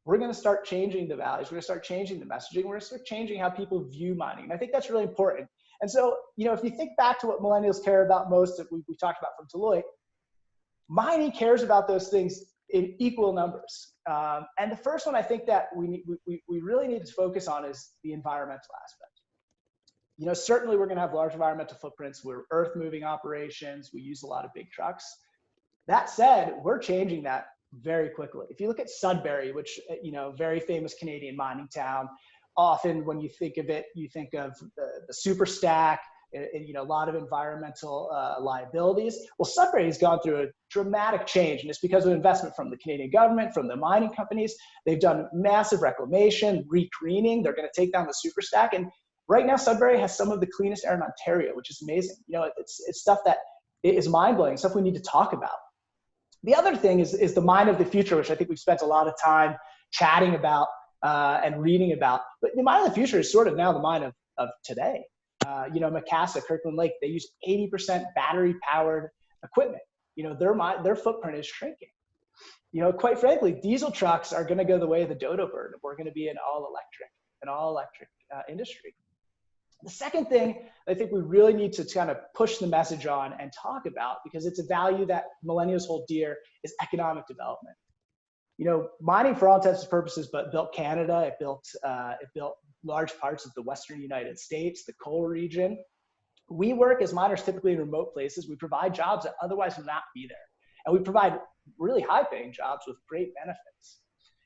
S2: we're going to start changing the values. We're going to start changing the messaging. We're going to start changing how people view mining. And I think that's really important. And so, if you think back to what millennials care about most, that we talked about from Deloitte, mining cares about those things in equal numbers. And the first one I think that we really need to focus on is the environmental aspect. Certainly we're going to have large environmental footprints. We're earth moving operations. We use a lot of big trucks. That said, we're changing that very quickly. If you look at Sudbury, which, very famous Canadian mining town, often when you think of it, you think of the super stack, and a lot of environmental liabilities. Well, Sudbury has gone through a dramatic change, and it's because of investment from the Canadian government, from the mining companies. They've done massive reclamation, re-greening. They're going to take down the super stack, and right now Sudbury has some of the cleanest air in Ontario, which is amazing. It's stuff that is mind-blowing, stuff we need to talk about. The other thing is the mine of the future, which I think we've spent a lot of time chatting about and reading about. But the mine of the future is sort of now the mine of today. Macassa, Kirkland Lake, they use 80% battery-powered equipment. Their footprint is shrinking. Quite frankly, diesel trucks are going to go the way of the dodo bird. We're going to be an all-electric industry. The second thing I think we really need to kind of push the message on and talk about, because it's a value that millennials hold dear, is economic development. Mining, for all intents and purposes, but built Canada. It built large parts of the Western United States, the coal region. We work as miners typically in remote places. We provide jobs that otherwise would not be there. And we provide really high paying jobs with great benefits.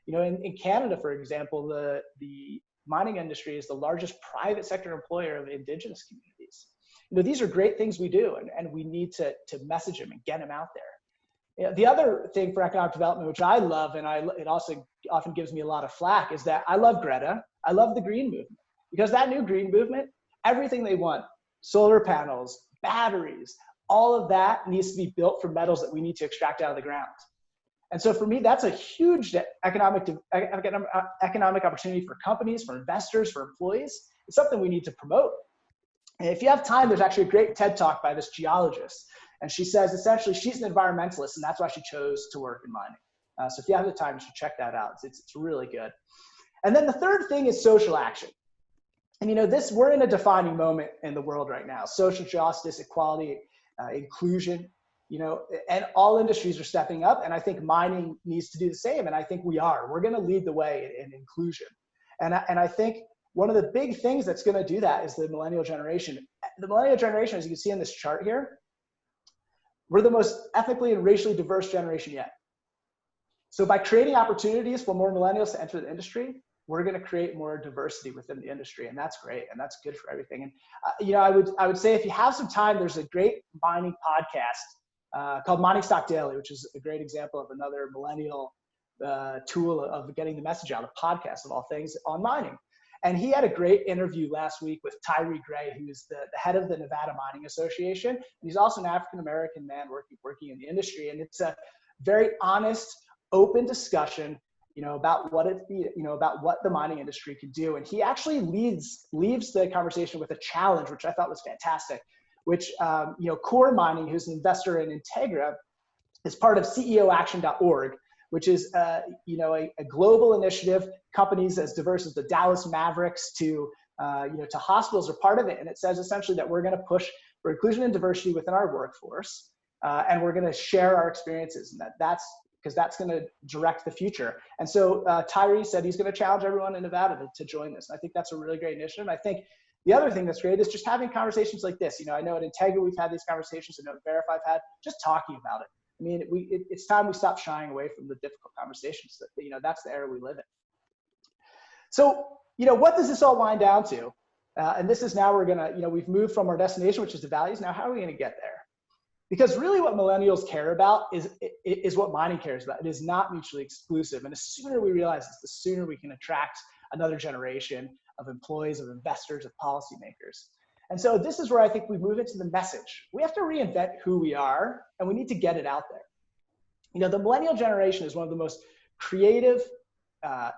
S2: In Canada, for example, the mining industry is the largest private sector employer of Indigenous communities. These are great things we do, and we need to message them and get them out there. The other thing for economic development, which I love, and it also often gives me a lot of flack, is that I love Greta. I love the green movement, because that new green movement, everything they want, solar panels, batteries, all of that needs to be built from metals that we need to extract out of the ground. And so for me, that's a huge economic opportunity for companies, for investors, for employees. It's something we need to promote. And if you have time, there's actually a great TED Talk by this geologist. And she says, essentially, she's an environmentalist, and that's why she chose to work in mining. So if you have the time, you should check that out. It's really good. And then the third thing is social action. And we're in a defining moment in the world right now. Social justice, equality, inclusion, and all industries are stepping up. And I think mining needs to do the same. And I think we are. We're going to lead the way in inclusion. And I think one of the big things that's going to do that is the millennial generation. The millennial generation, as you can see in this chart here, we're the most ethnically and racially diverse generation yet. So by creating opportunities for more millennials to enter the industry, we're going to create more diversity within the industry, and that's great, and that's good for everything. And I would say if you have some time, there's a great mining podcast called Mining Stock Daily, which is a great example of another millennial tool of getting the message out, a podcast of all things on mining. And he had a great interview last week with Tyree Gray, who's the head of the Nevada Mining Association. And he's also an African-American man working in the industry. And it's a very honest, open discussion, about what about what the mining industry could do. And he actually leaves the conversation with a challenge, which I thought was fantastic, which, Core Mining, who's an investor in Integra, is part of CEOaction.org, which is, a global initiative, companies as diverse as the Dallas Mavericks to to hospitals are part of it. And it says essentially that we're going to push for inclusion and diversity within our workforce, and we're going to share our experiences, and that's because that's going to direct the future. And so Tyree said he's going to challenge everyone in Nevada to join this. And I think that's a really great initiative. And I think the other thing that's great is just having conversations like this. I know at Integra we've had these conversations, I know at VRIFY I've had, just talking about it. I mean, it's time we stop shying away from the difficult conversations. That's the era we live in. So, what does this all wind down to? And this is now we're going to, we've moved from our destination, which is the values. Now, how are we going to get there? Because really what millennials care about is what mining cares about. It is not mutually exclusive. And the sooner we realize this, the sooner we can attract another generation of employees, of investors, of policymakers. And so this is where I think we move into the message. We have to reinvent who we are, and we need to get it out there. The millennial generation is one of the most creative,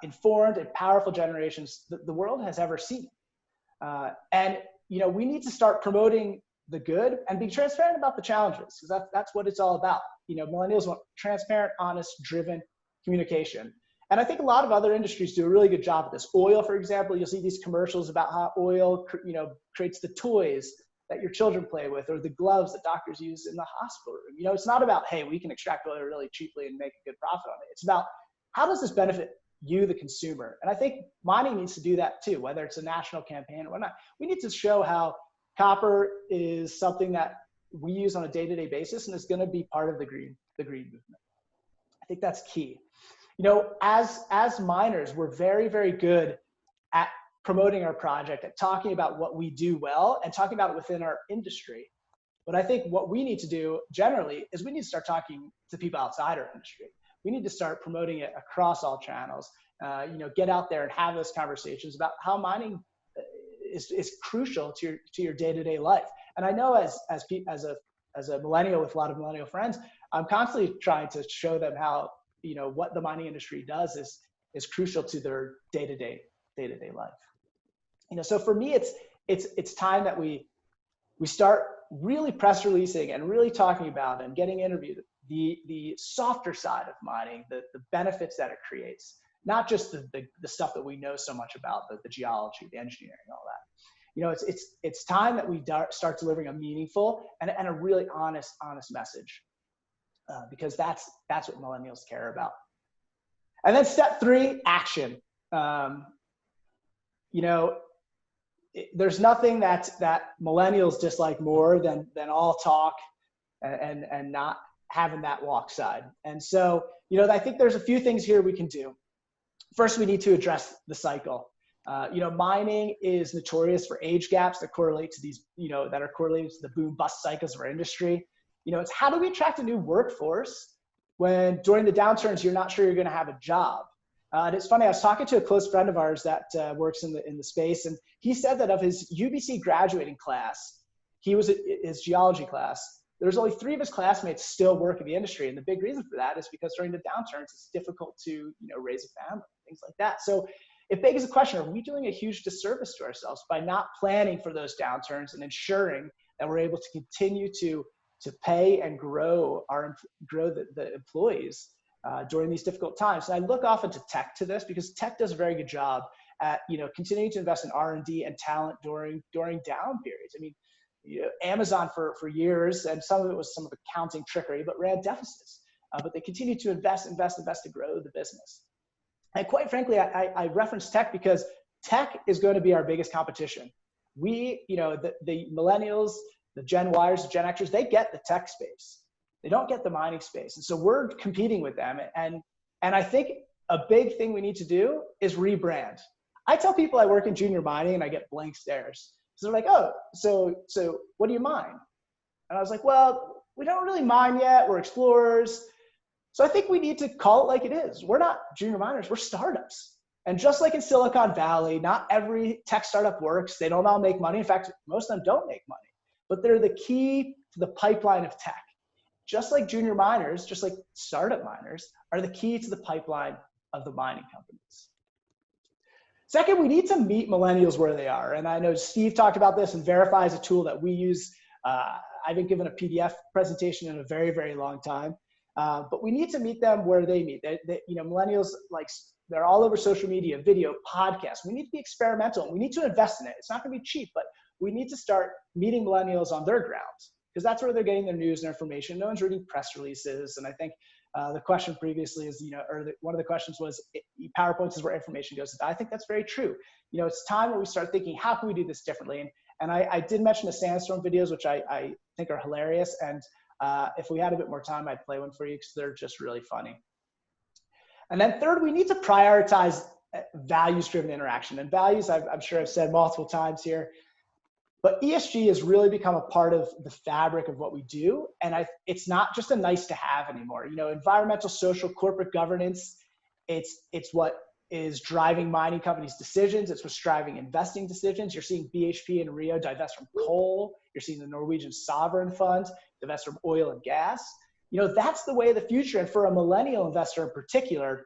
S2: informed, and powerful generations that the world has ever seen. And we need to start promoting the good and be transparent about the challenges, because that's what it's all about. Millennials want transparent, honest, driven communication. And I think a lot of other industries do a really good job of this. Oil, for example, you'll see these commercials about how oil, creates the toys that your children play with, or the gloves that doctors use in the hospital room. It's not about, hey, we can extract oil really cheaply and make a good profit on it. It's about, how does this benefit you, the consumer? And I think mining needs to do that too, whether it's a national campaign or whatnot. We need to show how copper is something that we use on a day-to-day basis and is going to be part of the green movement. I think that's key. As miners, we're very, very good at promoting our project, at talking about what we do well and talking about it within our industry. But I think what we need to do generally is we need to start talking to people outside our industry. We need to start promoting it across all channels, get out there and have those conversations about how mining is crucial to your day-to-day life. And I know as a millennial with a lot of millennial friends, I'm constantly trying to show them how, what the mining industry does is crucial to their day-to-day life. So for me, it's time that we start really press releasing and really talking about and getting interviewed the softer side of mining, the benefits that it creates, not just the stuff that we know so much about, the geology, the engineering, all that. It's time that we start delivering a meaningful and a really honest message, because that's what millennials care about. And then step 3, action. There's nothing that millennials dislike more than all talk and not having that walk side. And so, I think there's a few things here we can do. First, we need to address the cycle. Mining is notorious for age gaps that correlate to these, that are correlated to the boom bust cycles of our industry. It's how do we attract a new workforce when during the downturns, you're not sure you're going to have a job. And it's funny, I was talking to a close friend of ours that works in the space, and he said that of his UBC graduating class, his geology class, there's only 3 of his classmates still work in the industry. And the big reason for that is because during the downturns, it's difficult to raise a family, things like that. So it begs the question, are we doing a huge disservice to ourselves by not planning for those downturns and ensuring that we're able to continue to pay and grow the employees during these difficult times? And I look often to tech to this, because tech does a very good job at continuing to invest in R&D and talent during down periods. I mean, Amazon for years, and some of it was some of accounting trickery, but ran deficits. But they continue to invest to grow the business. And quite frankly, I reference tech because tech is going to be our biggest competition. The millennials, the Gen Yers, the Gen Xers, they get the tech space. They don't get the mining space. And so we're competing with them. And I think a big thing we need to do is rebrand. I tell people I work in junior mining and I get blank stares. So they're like, oh, so what do you mine? And I was like, well, we don't really mine yet. We're explorers. So I think we need to call it like it is. We're not junior miners, we're startups. And just like in Silicon Valley, not every tech startup works. They don't all make money. In fact, most of them don't make money, but they're the key to the pipeline of tech. Just like junior miners, just like startup miners are the key to the pipeline of the mining companies. Second, we need to meet millennials where they are. And I know Steve talked about this, and VRIFY is a tool that we use. I haven't given a PDF presentation in a very, very long time. But we need to meet them where they meet. Millennials, like, they're all over social media, video, podcasts. We need to be experimental. We need to invest in it. It's not going to be cheap, but we need to start meeting millennials on their grounds, because that's where they're getting their news and information. No one's reading press releases. And I think the question previously is, one of the questions was, PowerPoints is where information goes. I think that's very true. It's time where we start thinking, how can we do this differently? And I did mention the Sandstorm videos, which I think are hilarious. And if we had a bit more time, I'd play one for you, because they're just really funny. And then third, we need to prioritize values-driven interaction. And values, I'm sure I've said multiple times here, but ESG has really become a part of the fabric of what we do. And it's not just a nice to have anymore. Environmental, social, corporate governance, it's what is driving mining companies' decisions. It's what's driving investing decisions. You're seeing BHP and Rio divest from coal. You're seeing the Norwegian sovereign fund divest from oil and gas. That's the way of the future. And for a millennial investor in particular,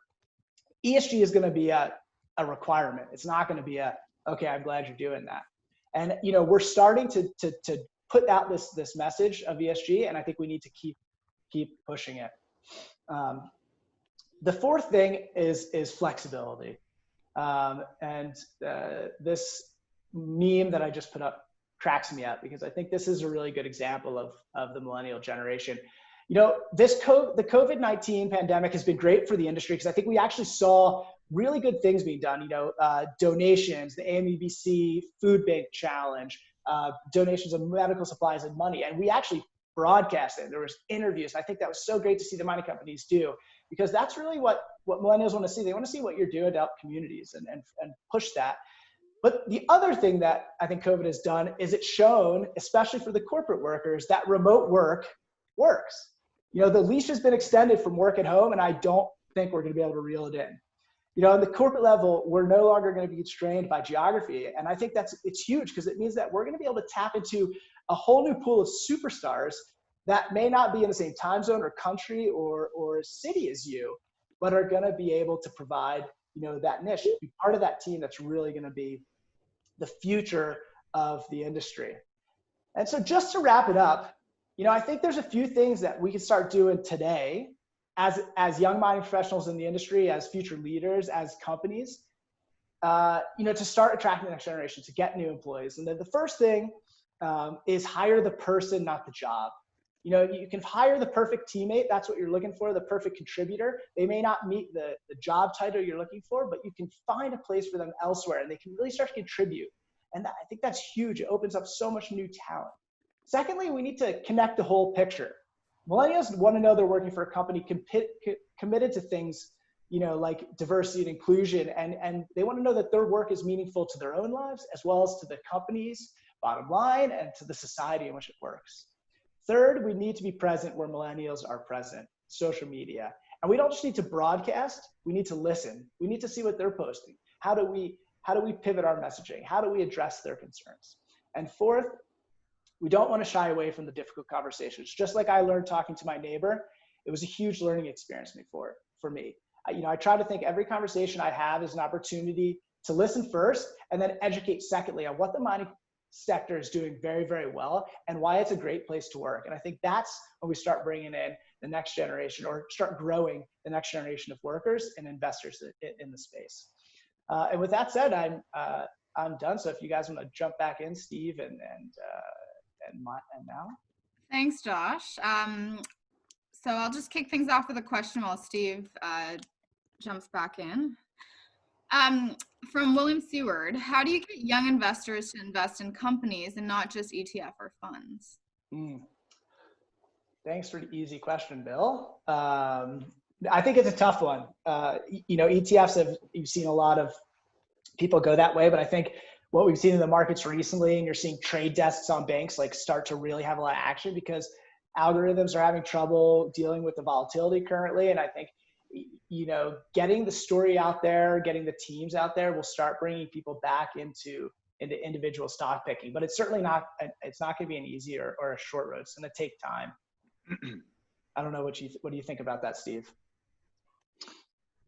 S2: ESG is going to be a requirement. It's not going to be okay, I'm glad you're doing that. And, we're starting to put out this message of ESG, and I think we need to keep pushing it. The fourth thing is flexibility. This meme that I just put up cracks me up, because I think this is a really good example of the millennial generation. The COVID-19 pandemic has been great for the industry, because I think we actually saw really good things being done. Donations, the AMEBC Food Bank Challenge, donations of medical supplies and money. And we actually broadcasted. There was interviews. I think that was so great to see the mining companies do, because that's really what millennials want to see. They want to see what you're doing to help communities and push that. But the other thing that I think COVID has done is it's shown, especially for the corporate workers, that remote work works. The leash has been extended from work at home, and I don't think we're going to be able to reel it in. On the corporate level, we're no longer going to be constrained by geography. And I think it's huge, because it means that we're going to be able to tap into a whole new pool of superstars that may not be in the same time zone or country or city as you, but are going to be able to provide, that niche, be part of that team that's really going to be the future of the industry. And so just to wrap it up, I think there's a few things that we can start doing today as young mining professionals in the industry, as future leaders, as companies, to start attracting the next generation, to get new employees. And then the first thing is hire the person, not the job. You can hire the perfect teammate. That's what you're looking for, the perfect contributor. They may not meet the job title you're looking for, but you can find a place for them elsewhere, and they can really start to contribute. And I think that's huge. It opens up so much new talent. Secondly, we need to connect the whole picture. Millennials want to know they're working for a company committed to things, like diversity and inclusion, and they want to know that their work is meaningful to their own lives, as well as to the company's bottom line and to the society in which it works. Third, we need to be present where millennials are present, social media. And we don't just need to broadcast, we need to listen. We need to see what they're posting. How do we pivot our messaging? How do we address their concerns? And fourth, we don't want to shy away from the difficult conversations. Just like I learned talking to my neighbor, it was a huge learning experience for me. I try to think every conversation I have is an opportunity to listen first and then educate secondly on what the mining sector is doing very, very well and why it's a great place to work. And I think that's when we start bringing in the next generation, or start growing the next generation of workers and investors in the space. And with that said, I'm done. So if you guys want to jump back in, Steve and now.
S1: Thanks, Josh. So I'll just kick things off with a question while Steve jumps back in. From William Seward, how do you get young investors to invest in companies and not just ETF or funds?
S2: Thanks for the easy question, Bill. I think it's a tough one. ETFs you've seen a lot of people go that way, but I think what we've seen in the markets recently, and you're seeing trade desks on banks start to really have a lot of action, because algorithms are having trouble dealing with the volatility currently. And I think, getting the story out there, getting the teams out there will start bringing people back into individual stock picking. But it's certainly not going to be an easy or a short road. It's going to take time. I don't know what do you think about that, Steve?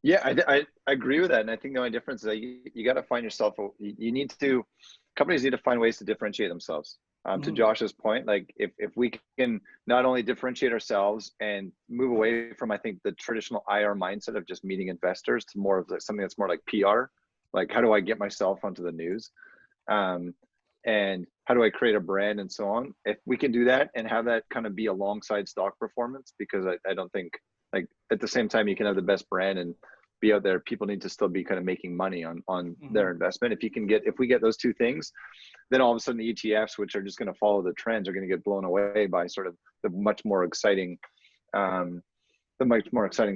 S3: Yeah, I agree with that. And I think the only difference is that you got to find yourself, companies need to find ways to differentiate themselves. To Josh's point, like if we can not only differentiate ourselves and move away from, I think, the traditional IR mindset of just meeting investors to more of something that's more like PR, like how do I get myself onto the news, and how do I create a brand and so on. If we can do that and have that kind of be alongside stock performance, because I don't think, like, at the same time you can have the best brand and be out there, people need to still be kind of making money on their investment. If we get those two things, then all of a sudden the ETFs, which are just going to follow the trends, are going to get blown away by sort of the much more exciting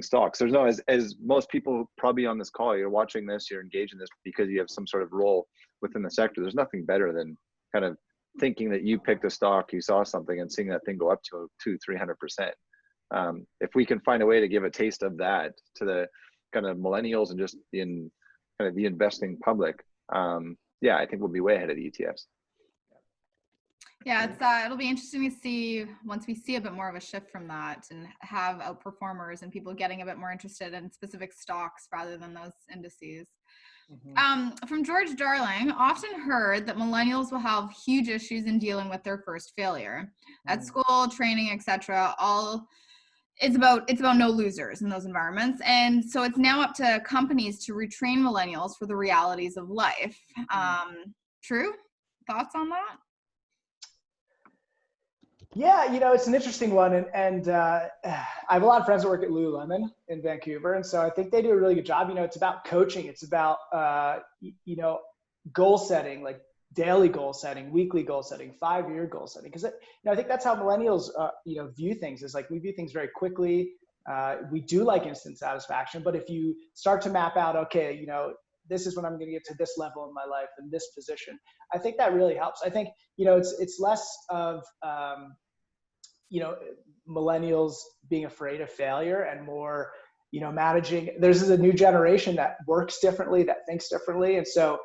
S3: stocks. There's no, as most people probably on this call, you're watching this, you're engaged in this because you have some sort of role within the sector. There's nothing better than kind of thinking that you picked a stock, you saw something, and seeing that thing go up to 200-300%. If we can find a way to give a taste of that to the kind of millennials and just in kind of the investing public, yeah, I think we'll be way ahead of the ETFs.
S1: Yeah, it's it'll be interesting to see once we see a bit more of a shift from that and have outperformers and people getting a bit more interested in specific stocks rather than those indices. From George Darling, often heard that millennials will have huge issues in dealing with their first failure at school, training, etc. It's about no losers in those environments, and so it's now up to companies to retrain millennials for the realities of life. True? Thoughts on that?
S2: Yeah, it's an interesting one, and I have a lot of friends that work at Lululemon in Vancouver, and so I think they do a really good job. It's about coaching, it's about goal setting, like daily goal setting, weekly goal setting, 5-year goal setting, because I think that's how millennials view things. Is like we view things very quickly. We do like instant satisfaction, but if you start to map out, okay, this is when I'm going to get to this level in my life in this position, I think that really helps. I think, it's less of, millennials being afraid of failure and more, managing. There's a new generation that works differently, that thinks differently. And so,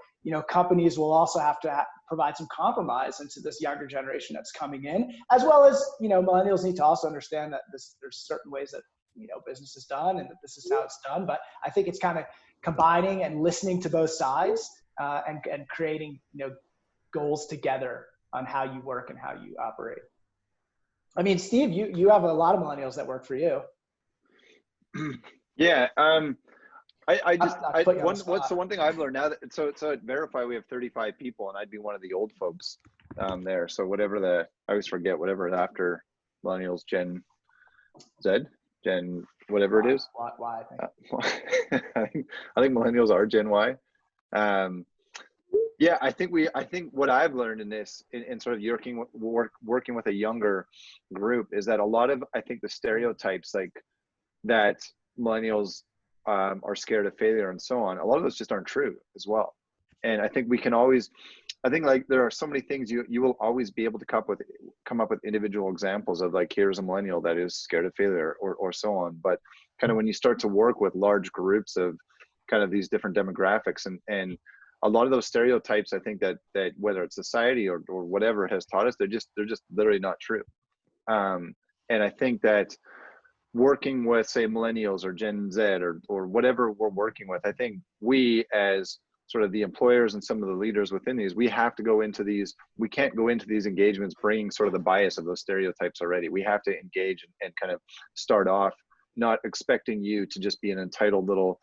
S2: companies will also have to provide some compromise into this younger generation that's coming in, as well as, millennials need to also understand that there's certain ways that, business is done and that this is how it's done. But I think it's kind of combining and listening to both sides and creating, goals together on how you work and how you operate. I mean, Steve, you have a lot of millennials that work for you.
S3: Yeah. One thing I've learned now that, so at VRIFY, we have 35 people and I'd be one of the old folks there. So I always forget whatever after millennials, Gen Z, Gen, whatever it is.
S2: Why?
S3: I think millennials are Gen Y. Yeah, I think what I've learned in this, in sort of working with a younger group, is that a lot of, I think, the stereotypes like that millennials are scared of failure and so on, a lot of those just aren't true as well. And I think like there are so many things you will always be able to come up with individual examples of, like, here's a millennial that is scared of failure or so on. But kind of when you start to work with large groups of kind of these different demographics and a lot of those stereotypes, I think that whether it's society or whatever has taught us, they're just literally not true. And I think that working with, say, millennials or Gen Z or whatever we're working with, I think we, as sort of the employers and some of the leaders within these, we can't go into these engagements bringing sort of the bias of those stereotypes already. We have to engage and kind of start off not expecting you to just be an entitled little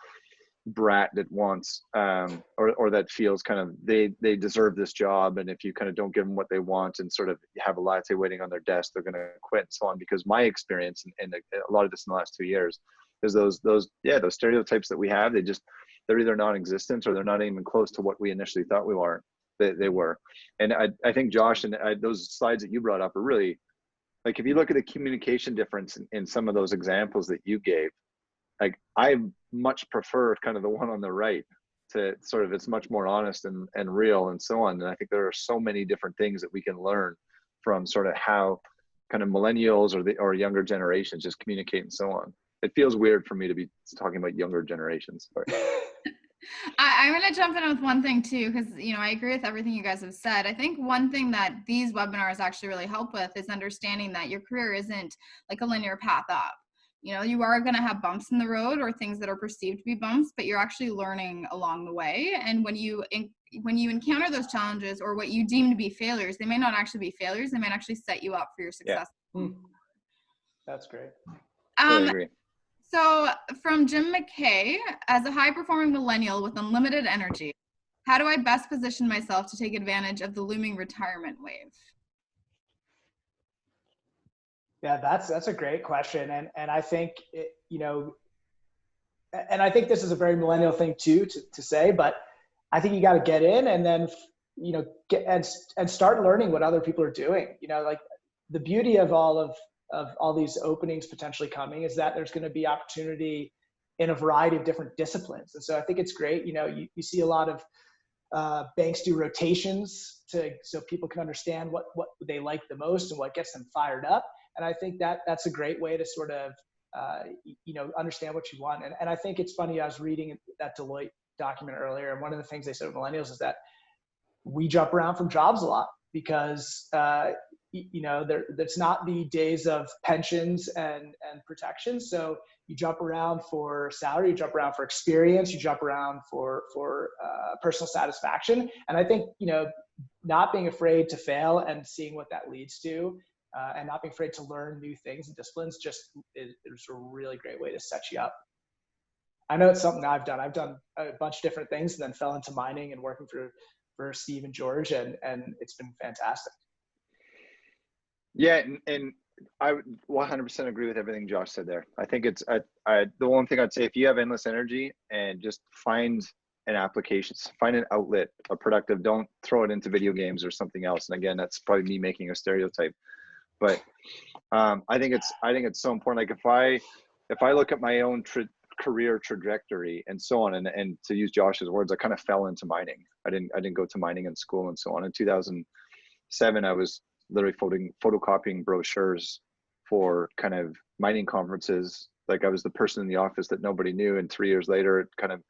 S3: brat that wants or that feels kind of they deserve this job, and if you kind of don't give them what they want and sort of have a latte waiting on their desk, they're going to quit and so on. Because my experience and a lot of this in the last 2 years is those stereotypes that we have, they're either non-existent or they're not even close to what we initially thought they were. And I think, Josh, and those slides that you brought up are really, like, if you look at the communication difference in some of those examples that you gave, like, I much prefer kind of the one on the right to sort of, it's much more honest and real and so on. And I think there are so many different things that we can learn from sort of how kind of millennials or younger generations just communicate and so on. It feels weird for me to be talking about younger generations. But
S1: I'm going to jump in with one thing too, because, I agree with everything you guys have said. I think one thing that these webinars actually really help with is understanding that your career isn't like a linear path up. You are going to have bumps in the road or things that are perceived to be bumps, but you're actually learning along the way. And when you when you encounter those challenges or what you deem to be failures, they may not actually be failures. They might actually set you up for your
S3: Yeah.
S1: success.
S2: That's great.
S3: Totally agree.
S1: So from Jim McKay, as a high-performing millennial with unlimited energy, how do I best position myself to take advantage of the looming retirement wave?
S2: Yeah, that's a great question, and I think and I think this is a very millennial thing too to say, but I think you got to get in and then get and start learning what other people are doing. Like the beauty of all these openings potentially coming is that there's going to be opportunity in a variety of different disciplines, and so I think it's great. You see a lot of banks do rotations so people can understand what they like the most and what gets them fired up. And I think that's a great way to sort of, understand what you want. And I think it's funny, I was reading that Deloitte document earlier, and one of the things they said of millennials is that we jump around from jobs a lot because, there's not the days of pensions and protections. So you jump around for salary, you jump around for experience, you jump around for personal satisfaction. And I think, not being afraid to fail and seeing what that leads to, and not being afraid to learn new things and disciplines just is a really great way to set you up. I know it's something I've done. I've done a bunch of different things and then fell into mining and working for Steve and George, and it's been fantastic.
S3: Yeah, and I would 100% agree with everything Josh said there. I think it's the one thing I'd say, if you have endless energy and just find an application, find an outlet, a productive, don't throw it into video games or something else. And again, that's probably me making a stereotype, but I think it's so important. Like if I look at my own career trajectory and so on, and to use Josh's words, I kind of fell into mining. I didn't go to mining in school and so on. In 2007, I was literally photocopying brochures for kind of mining conferences. Like I was the person in the office that nobody knew. And 3 years later, kind of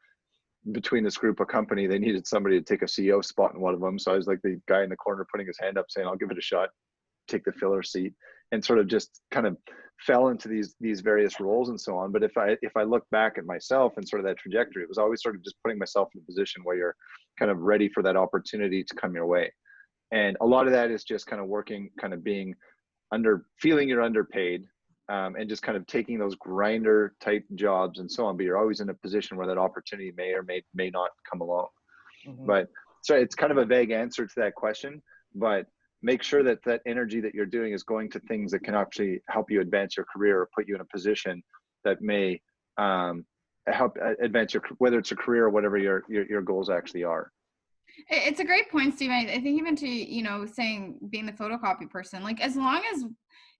S3: between this group of company, they needed somebody to take a CEO spot in one of them. So I was like the guy in the corner putting his hand up saying, I'll give it a shot, take the filler seat, and sort of just kind of fell into these various roles and so on. But if I look back at myself and sort of that trajectory, it was always sort of just putting myself in a position where you're kind of ready for that opportunity to come your way. And a lot of that is just kind of working, kind of being feeling you're underpaid, and just kind of taking those grinder type jobs and so on. But you're always in a position where that opportunity may or may not come along. Mm-hmm. But so it's kind of a vague answer to that question, but make sure that energy that you're doing is going to things that can actually help you advance your career or put you in a position that may help advance whether it's a career or whatever your goals actually are.
S1: It's a great point, Steve. I think even to, saying being the photocopy person, like as long as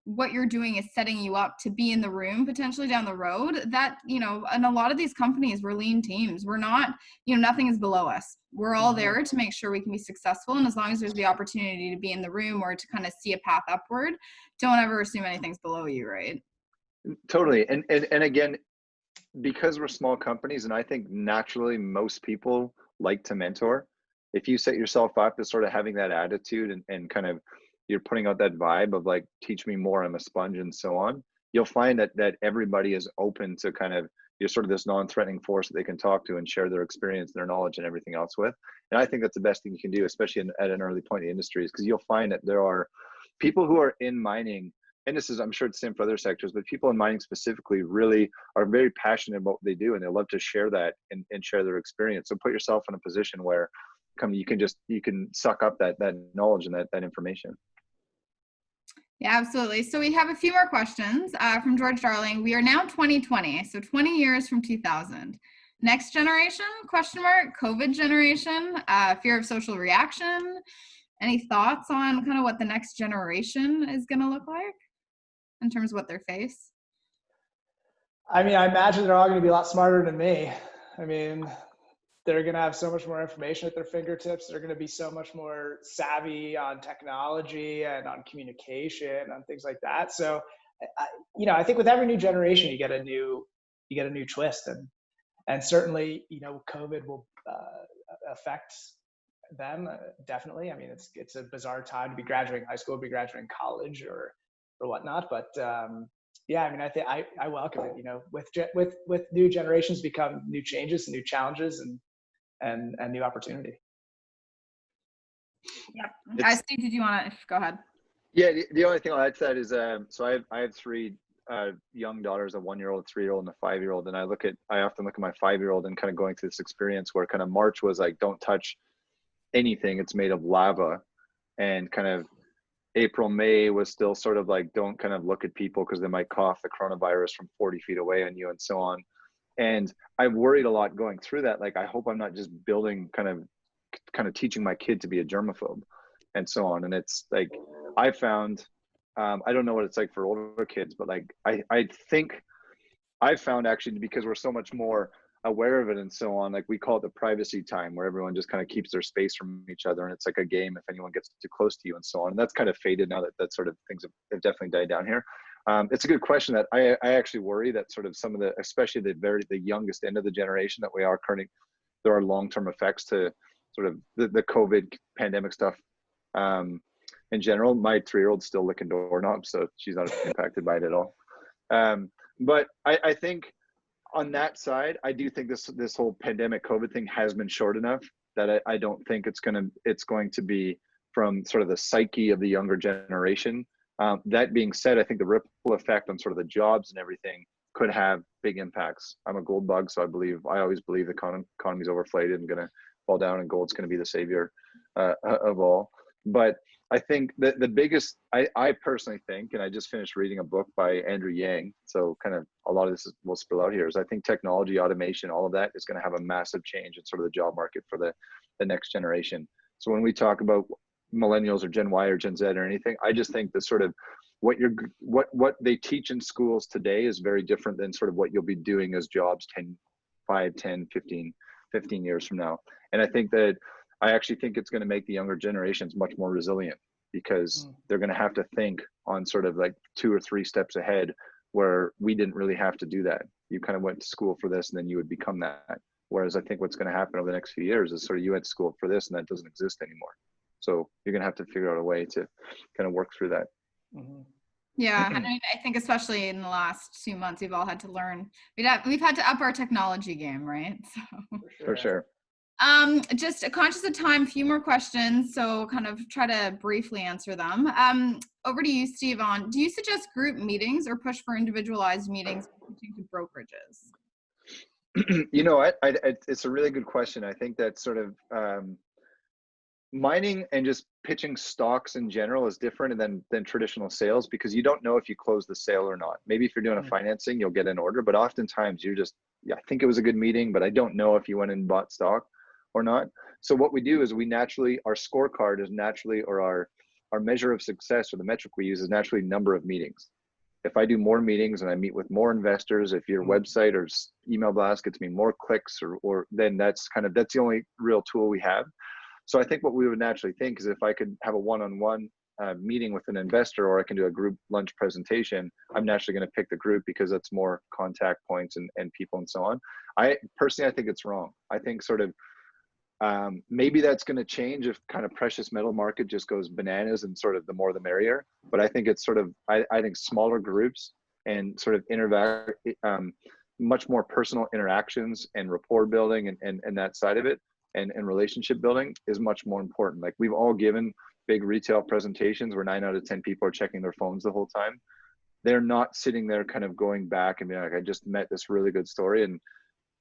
S1: what you're doing is setting you up to be in the room potentially down the road, that, and a lot of these companies, we're lean teams. We're not, nothing is below us. We're all there to make sure we can be successful. And as long as there's the opportunity to be in the room or to kind of see a path upward, don't ever assume anything's below you, right?
S3: Totally. And again, because we're small companies, and I think naturally most people like to mentor, if you set yourself up to sort of having that attitude and kind of you're putting out that vibe of like, teach me more, I'm a sponge and so on, you'll find that everybody is open to kind of, you're sort of this non-threatening force that they can talk to and share their experience, their knowledge and everything else with. And I think that's the best thing you can do, especially at an early point in the industry, is because you'll find that there are people who are in mining, and this is, I'm sure it's the same for other sectors, but people in mining specifically really are very passionate about what they do, and they love to share that and share their experience. So put yourself in a position where you can suck up that knowledge and that information.
S1: Yeah, absolutely. So we have a few more questions from George Darling. We are now 2020, so 20 years from 2000. Next generation, ? COVID generation, fear of social reaction. Any thoughts on kind of what the next generation is going to look like in terms of what they face?
S2: I mean, I imagine they're all going to be a lot smarter than me. I mean, they're going to have so much more information at their fingertips. They're going to be so much more savvy on technology and on communication, on things like that. So, I think with every new generation, you get a new twist, and certainly, COVID will affect them definitely. I mean, it's a bizarre time to be graduating high school, be graduating college, or whatnot. But yeah, I mean, I think I welcome it. With new generations become new changes and new challenges and new opportunity.
S1: Yep. Steve, did you want to go ahead?
S3: Yeah, the only thing I'll add to that is, so I have three young daughters, a 1-year-old, a 3-year-old, and a 5-year-old. And I often look at my 5-year-old and kind of going through this experience where kind of March was like, don't touch anything. It's made of lava. And kind of April, May was still sort of like, don't kind of look at people because they might cough the coronavirus from 40 feet away on you and so on. And I worried a lot going through that. Like, I hope I'm not just building kind of teaching my kid to be a germaphobe and so on. And it's like, I found, I don't know what it's like for older kids, but like, I think I've found actually, because we're so much more aware of it and so on, like we call it the privacy time, where everyone just kind of keeps their space from each other. And it's like a game if anyone gets too close to you and so on. And that's kind of faded now that sort of things have definitely died down here. It's a good question that I actually worry that sort of some of the, especially the youngest end of the generation that we are currently, there are long-term effects to sort of the COVID pandemic stuff. In general, my 3-year-old's still licking doorknobs, so she's not impacted by it at all. But I think on that side, I do think this whole pandemic COVID thing has been short enough that I don't think it's going to be from sort of the psyche of the younger generation. That being said, I think the ripple effect on sort of the jobs and everything could have big impacts. I'm a gold bug, so I always believe the economy's overflated and going to fall down, and gold's going to be the savior of all. But I think that the biggest, I personally think, and I just finished reading a book by Andrew Yang, so kind of a lot of this will spill out here, is I think technology, automation, all of that is going to have a massive change in sort of the job market for the next generation. So when we talk about millennials or Gen Y or Gen Z or anything, I just think the sort of what they teach in schools today is very different than sort of what you'll be doing as jobs 5, 10, 15 years from now. And I think that I actually think it's going to make the younger generations much more resilient, because they're going to have to think on sort of like 2 or 3 steps ahead, where we didn't really have to do that. You kind of went to school for this and then you would become that. Whereas I think what's going to happen over the next few years is sort of you went to school for this and that doesn't exist anymore. So you're going to have to figure out a way to kind of work through that.
S2: Mm-hmm.
S1: Yeah, and I think especially in the last 2 months, we've all had to learn. We've had to up our technology game, right? So.
S3: For sure.
S1: Just conscious of time, a few more questions, so kind of try to briefly answer them. Over to you, Steve. Do you suggest group meetings or push for individualized meetings to brokerages?
S3: You know what? It's a really good question. I think that sort of mining and just pitching stocks in general is different than traditional sales, because you don't know if you close the sale or not. Maybe if you're doing a financing, you'll get an order, but oftentimes you're just, I think it was a good meeting, but I don't know if you went and bought stock or not. So what we do is our scorecard is naturally, or our measure of success, or the metric we use is naturally number of meetings. If I do more meetings and I meet with more investors, if your website or email blast gets me more clicks, or then that's the only real tool we have. So I think what we would naturally think is if I could have a one-on-one meeting with an investor, or I can do a group lunch presentation, I'm naturally going to pick the group because that's more contact points and people and so on. I think it's wrong. I think sort of maybe that's going to change if kind of precious metal market just goes bananas and sort of the more the merrier. But I think it's sort of, I think smaller groups and sort of much more personal interactions and rapport building and that side of it and relationship building is much more important. Like, we've all given big retail presentations where 9 out of 10 people are checking their phones the whole time. They're not sitting there kind of going back and being like, I just met this really good story. And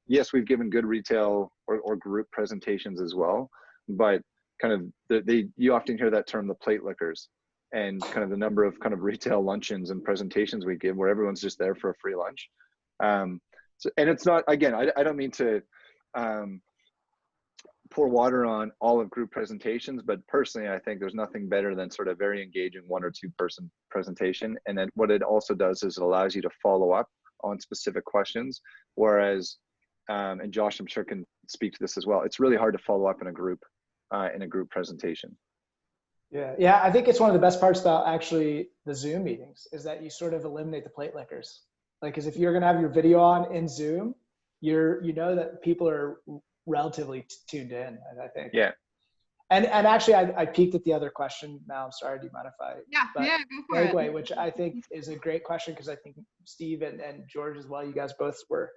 S3: yes, we've given good retail or group presentations as well, but kind of you often hear that term, the plate lickers, and kind of the number of kind of retail luncheons and presentations we give where everyone's just there for a free lunch. And it's not, again, I don't mean to pour water on all of group presentations, but personally, I think there's nothing better than sort of very engaging 1 or 2 person presentation. And then what it also does is it allows you to follow up on specific questions. Whereas, and Josh, I'm sure can speak to this as well, it's really hard to follow up in a group presentation.
S2: Yeah, I think it's one of the best parts about actually the Zoom meetings is that you sort of eliminate the plate lickers. Like, because if you're going to have your video on in Zoom, you know that people are relatively tuned in, I think.
S3: Yeah.
S2: And actually, I peeked at the other question. Now, I'm sorry. Do you mind if I?
S1: Yeah, go for it.
S2: Which I think is a great question, because I think Steve and George as well, you guys both were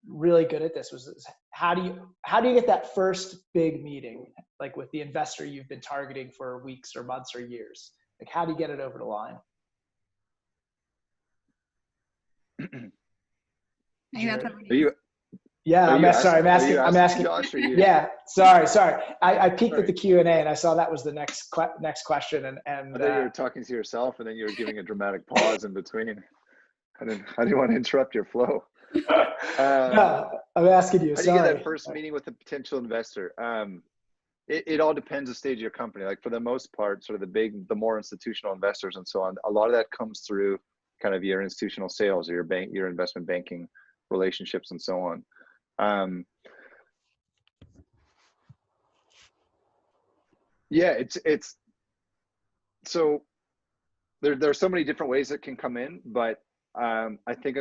S2: really good at this was how do you get that first big meeting, like with the investor you've been targeting for weeks or months or years? Like, how do you get it over the line?
S1: I think that's what
S3: Are you,
S2: Yeah,
S3: are
S2: I'm
S3: you
S2: sorry.
S3: asking,
S2: I'm asking.
S3: Josh, or you?
S2: Yeah, sorry. I peeked at the Q&A and I saw that was the next question. And
S3: I thought you were talking to yourself and then you were giving a dramatic pause in between. I didn't want to interrupt your flow.
S2: No, I'm asking you.
S3: How do you get
S2: Sorry.
S3: that first meeting with a potential investor? It all depends the stage of your company. Like for the most part, sort of the more institutional investors and so on, a lot of that comes through kind of your institutional sales or your investment banking relationships and so on. Yeah, it's so there are so many different ways that can come in, but I think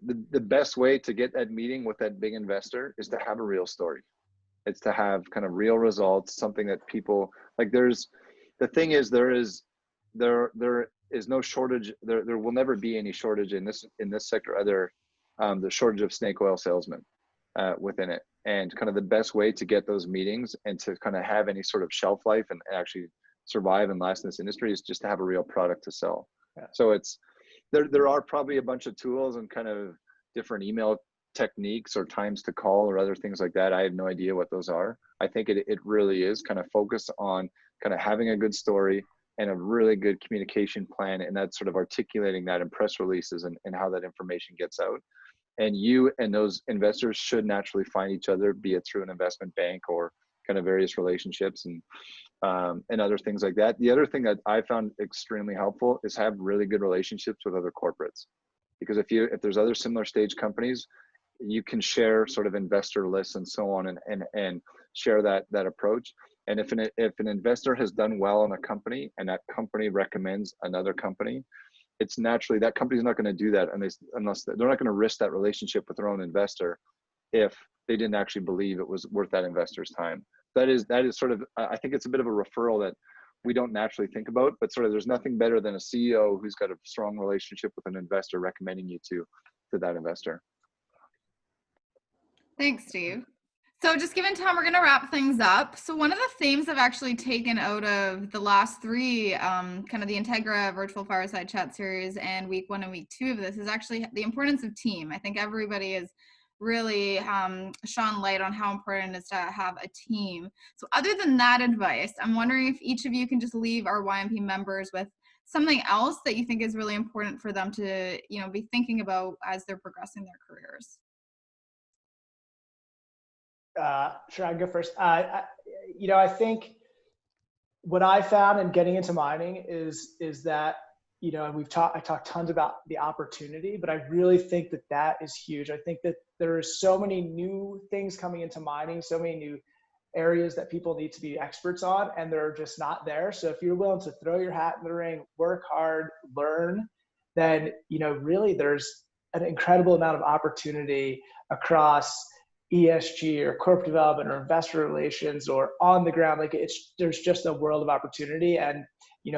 S3: the best way to get that meeting with that big investor is to have a real story. It's to have kind of real results, something that people like. The thing is, there is no shortage. There will never be any shortage in this sector. The shortage of snake oil salesmen within it, and kind of the best way to get those meetings and to kind of have any sort of shelf life and actually survive and last in this industry is just to have a real product to sell. Yeah. So there are probably a bunch of tools and kind of different email techniques or times to call or other things like that. I have no idea what those are. I think it really is kind of focused on kind of having a good story and a really good communication plan, and that's sort of articulating that in press releases and how that information gets out. And you and those investors should naturally find each other, be it through an investment bank or kind of various relationships and other things like that. The other thing that I found extremely helpful is have really good relationships with other corporates, because if there's other similar stage companies, you can share sort of investor lists and so on and share that approach. And if an investor has done well on a company and that company recommends another company, it's naturally that company's not going to do that unless they're not going to risk that relationship with their own investor if they didn't actually believe it was worth that investor's time. That is sort of, I think it's a bit of a referral that we don't naturally think about, but sort of there's nothing better than a CEO who's got a strong relationship with an investor recommending you to that investor.
S1: Thanks, Steve. So just given time, we're going to wrap things up. So one of the themes I've actually taken out of the last three, kind of the Integra virtual fireside chat series and week 1 and week 2 of this is actually the importance of team. I think everybody is really shone light on how important it is to have a team. So other than that advice, I'm wondering if each of you can just leave our YMP members with something else that you think is really important for them to, be thinking about as they're progressing their careers.
S2: Sure, I can go first. I think what I found in getting into mining is that, and I talked tons about the opportunity, but I really think that is huge. I think that there are so many new things coming into mining, so many new areas that people need to be experts on, and they're just not there. So if you're willing to throw your hat in the ring, work hard, learn, then, really there's an incredible amount of opportunity across ESG or corporate development or investor relations or on the ground. Like there's just a world of opportunity, and,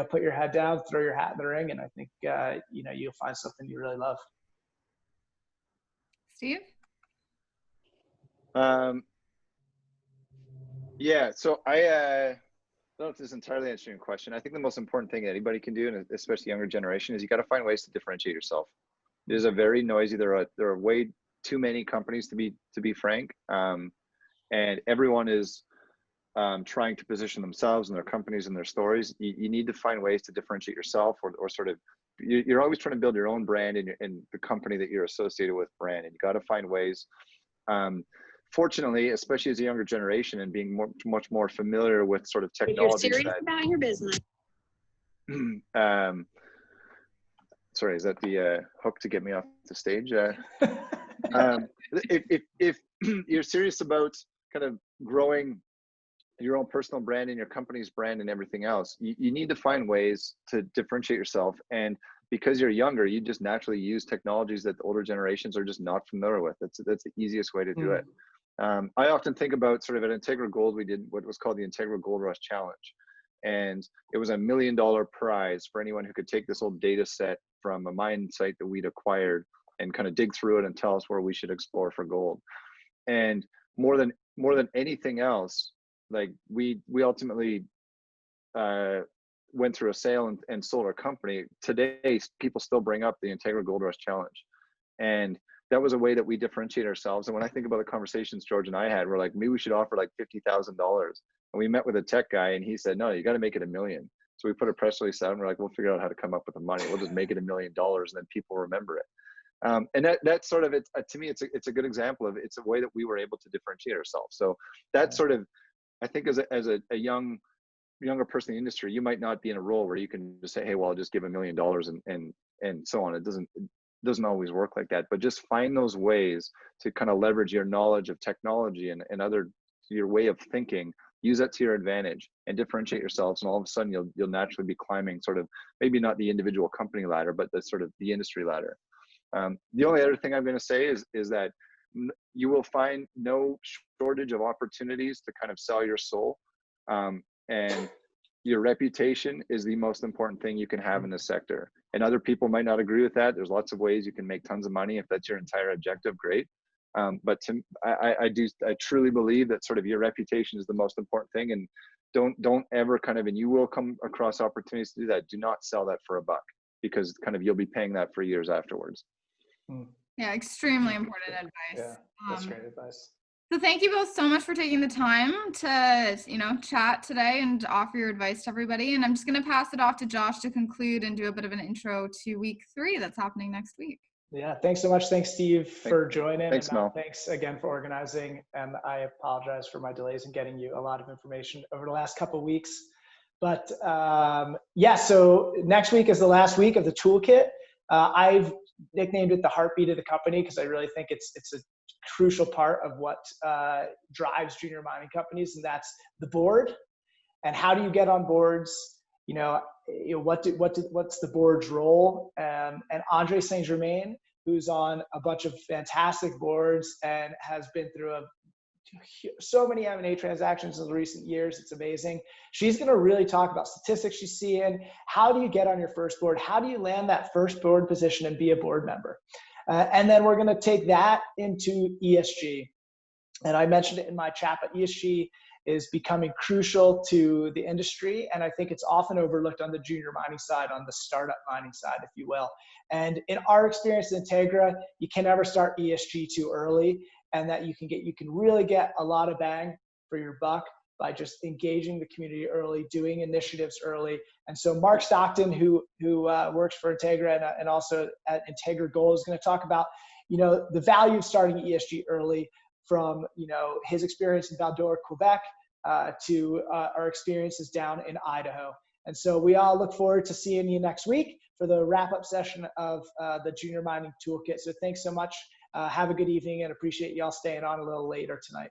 S2: put your head down, throw your hat in the ring. And I think, you'll find something you really love.
S1: Steve?
S3: Yeah, so I don't know if this is entirely answering your question. I think the most important thing that anybody can do, and especially younger generation, is you got to find ways to differentiate yourself. It is a very noisy, there are way too many companies to be frank, and everyone is trying to position themselves and their companies and their stories. You need to find ways to differentiate yourself, or sort of, you're always trying to build your own brand and the company that you're associated with brand, and you got to find ways. Fortunately, especially as a younger generation and being much more familiar with sort of technology.
S4: If you're serious about your business.
S3: Sorry, is that the hook to get me off the stage? If you're serious about kind of growing your own personal brand and your company's brand and everything else, you need to find ways to differentiate yourself. And because you're younger, you just naturally use technologies that the older generations are just not familiar with. That's the easiest way to do it. I often think about sort of at Integra Gold, we did what was called the Integra Gold Rush Challenge. And it was $1 million prize for anyone who could take this old data set from a mine site that we'd acquired and kind of dig through it and tell us where we should explore for gold. And more than anything else, like we ultimately went through a sale and sold our company. Today, people still bring up the Integra Gold Rush Challenge. And that was a way that we differentiate ourselves. And when I think about the conversations George and I had, we're like, maybe we should offer like $50,000. And we met with a tech guy and he said, no, you got to make it $1 million. So we put a press release out and we're like, we'll figure out how to come up with the money. We'll just make it $1 million and then people remember it. And that's sort of it. To me, it's a good example of, it's a way that we were able to differentiate ourselves. So that's sort of, I think as a younger person in the industry, you might not be in a role where you can just say, hey, well, I'll just give $1 million and so on. It doesn't always work like that, but just find those ways to kind of leverage your knowledge of technology and your way of thinking, use that to your advantage and differentiate yourselves. And all of a sudden you'll naturally be climbing sort of, maybe not the individual company ladder, but the sort of the industry ladder. The only other thing I'm going to say is that you will find no shortage of opportunities to kind of sell your soul. And your reputation is the most important thing you can have in this sector. And other people might not agree with that. There's lots of ways you can make tons of money. If that's your entire objective, great. But I truly believe that sort of your reputation is the most important thing. And don't ever kind of, and you will come across opportunities to do that. Do not sell that for $1, because kind of you'll be paying that for years afterwards.
S1: Yeah, extremely important advice.
S2: Yeah, that's great advice.
S1: So thank you both so much for taking the time to, chat today and offer your advice to everybody. And I'm just going to pass it off to Josh to conclude and do a bit of an intro to week 3 that's happening next week.
S2: Yeah, thanks so much. Thanks, Steve, for joining.
S3: Thanks, Mel.
S2: Thanks again for organizing. And I apologize for my delays in getting you a lot of information over the last couple of weeks. But so next week is the last week of the Toolkit. I've nicknamed it the heartbeat of the company because I really think it's a crucial part of what drives junior mining companies, and that's the board. And how do you get on boards? What's the board's role? And Andre Saint-Germain, who's on a bunch of fantastic boards and has been through so many M&A transactions in the recent years. It's amazing. She's going to really talk about statistics she's seeing. How do you get on your first board? How do you land that first board position and be a board member? And then we're going to take that into ESG. And I mentioned it in my chat, but ESG is becoming crucial to the industry. And I think it's often overlooked on the junior mining side, on the startup mining side, if you will. And in our experience in Integra, you can never start ESG too early, and that you can really get a lot of bang for your buck by just engaging the community early, doing initiatives early. And so Mark Stockton, who works for Integra and also at Integra Gold, is going to talk about, the value of starting ESG early, from, his experience in Val-d'Or, Quebec, to our experiences down in Idaho. And so we all look forward to seeing you next week for the wrap-up session of the Junior Mining Toolkit. So thanks so much. Have a good evening, and appreciate y'all staying on a little later tonight.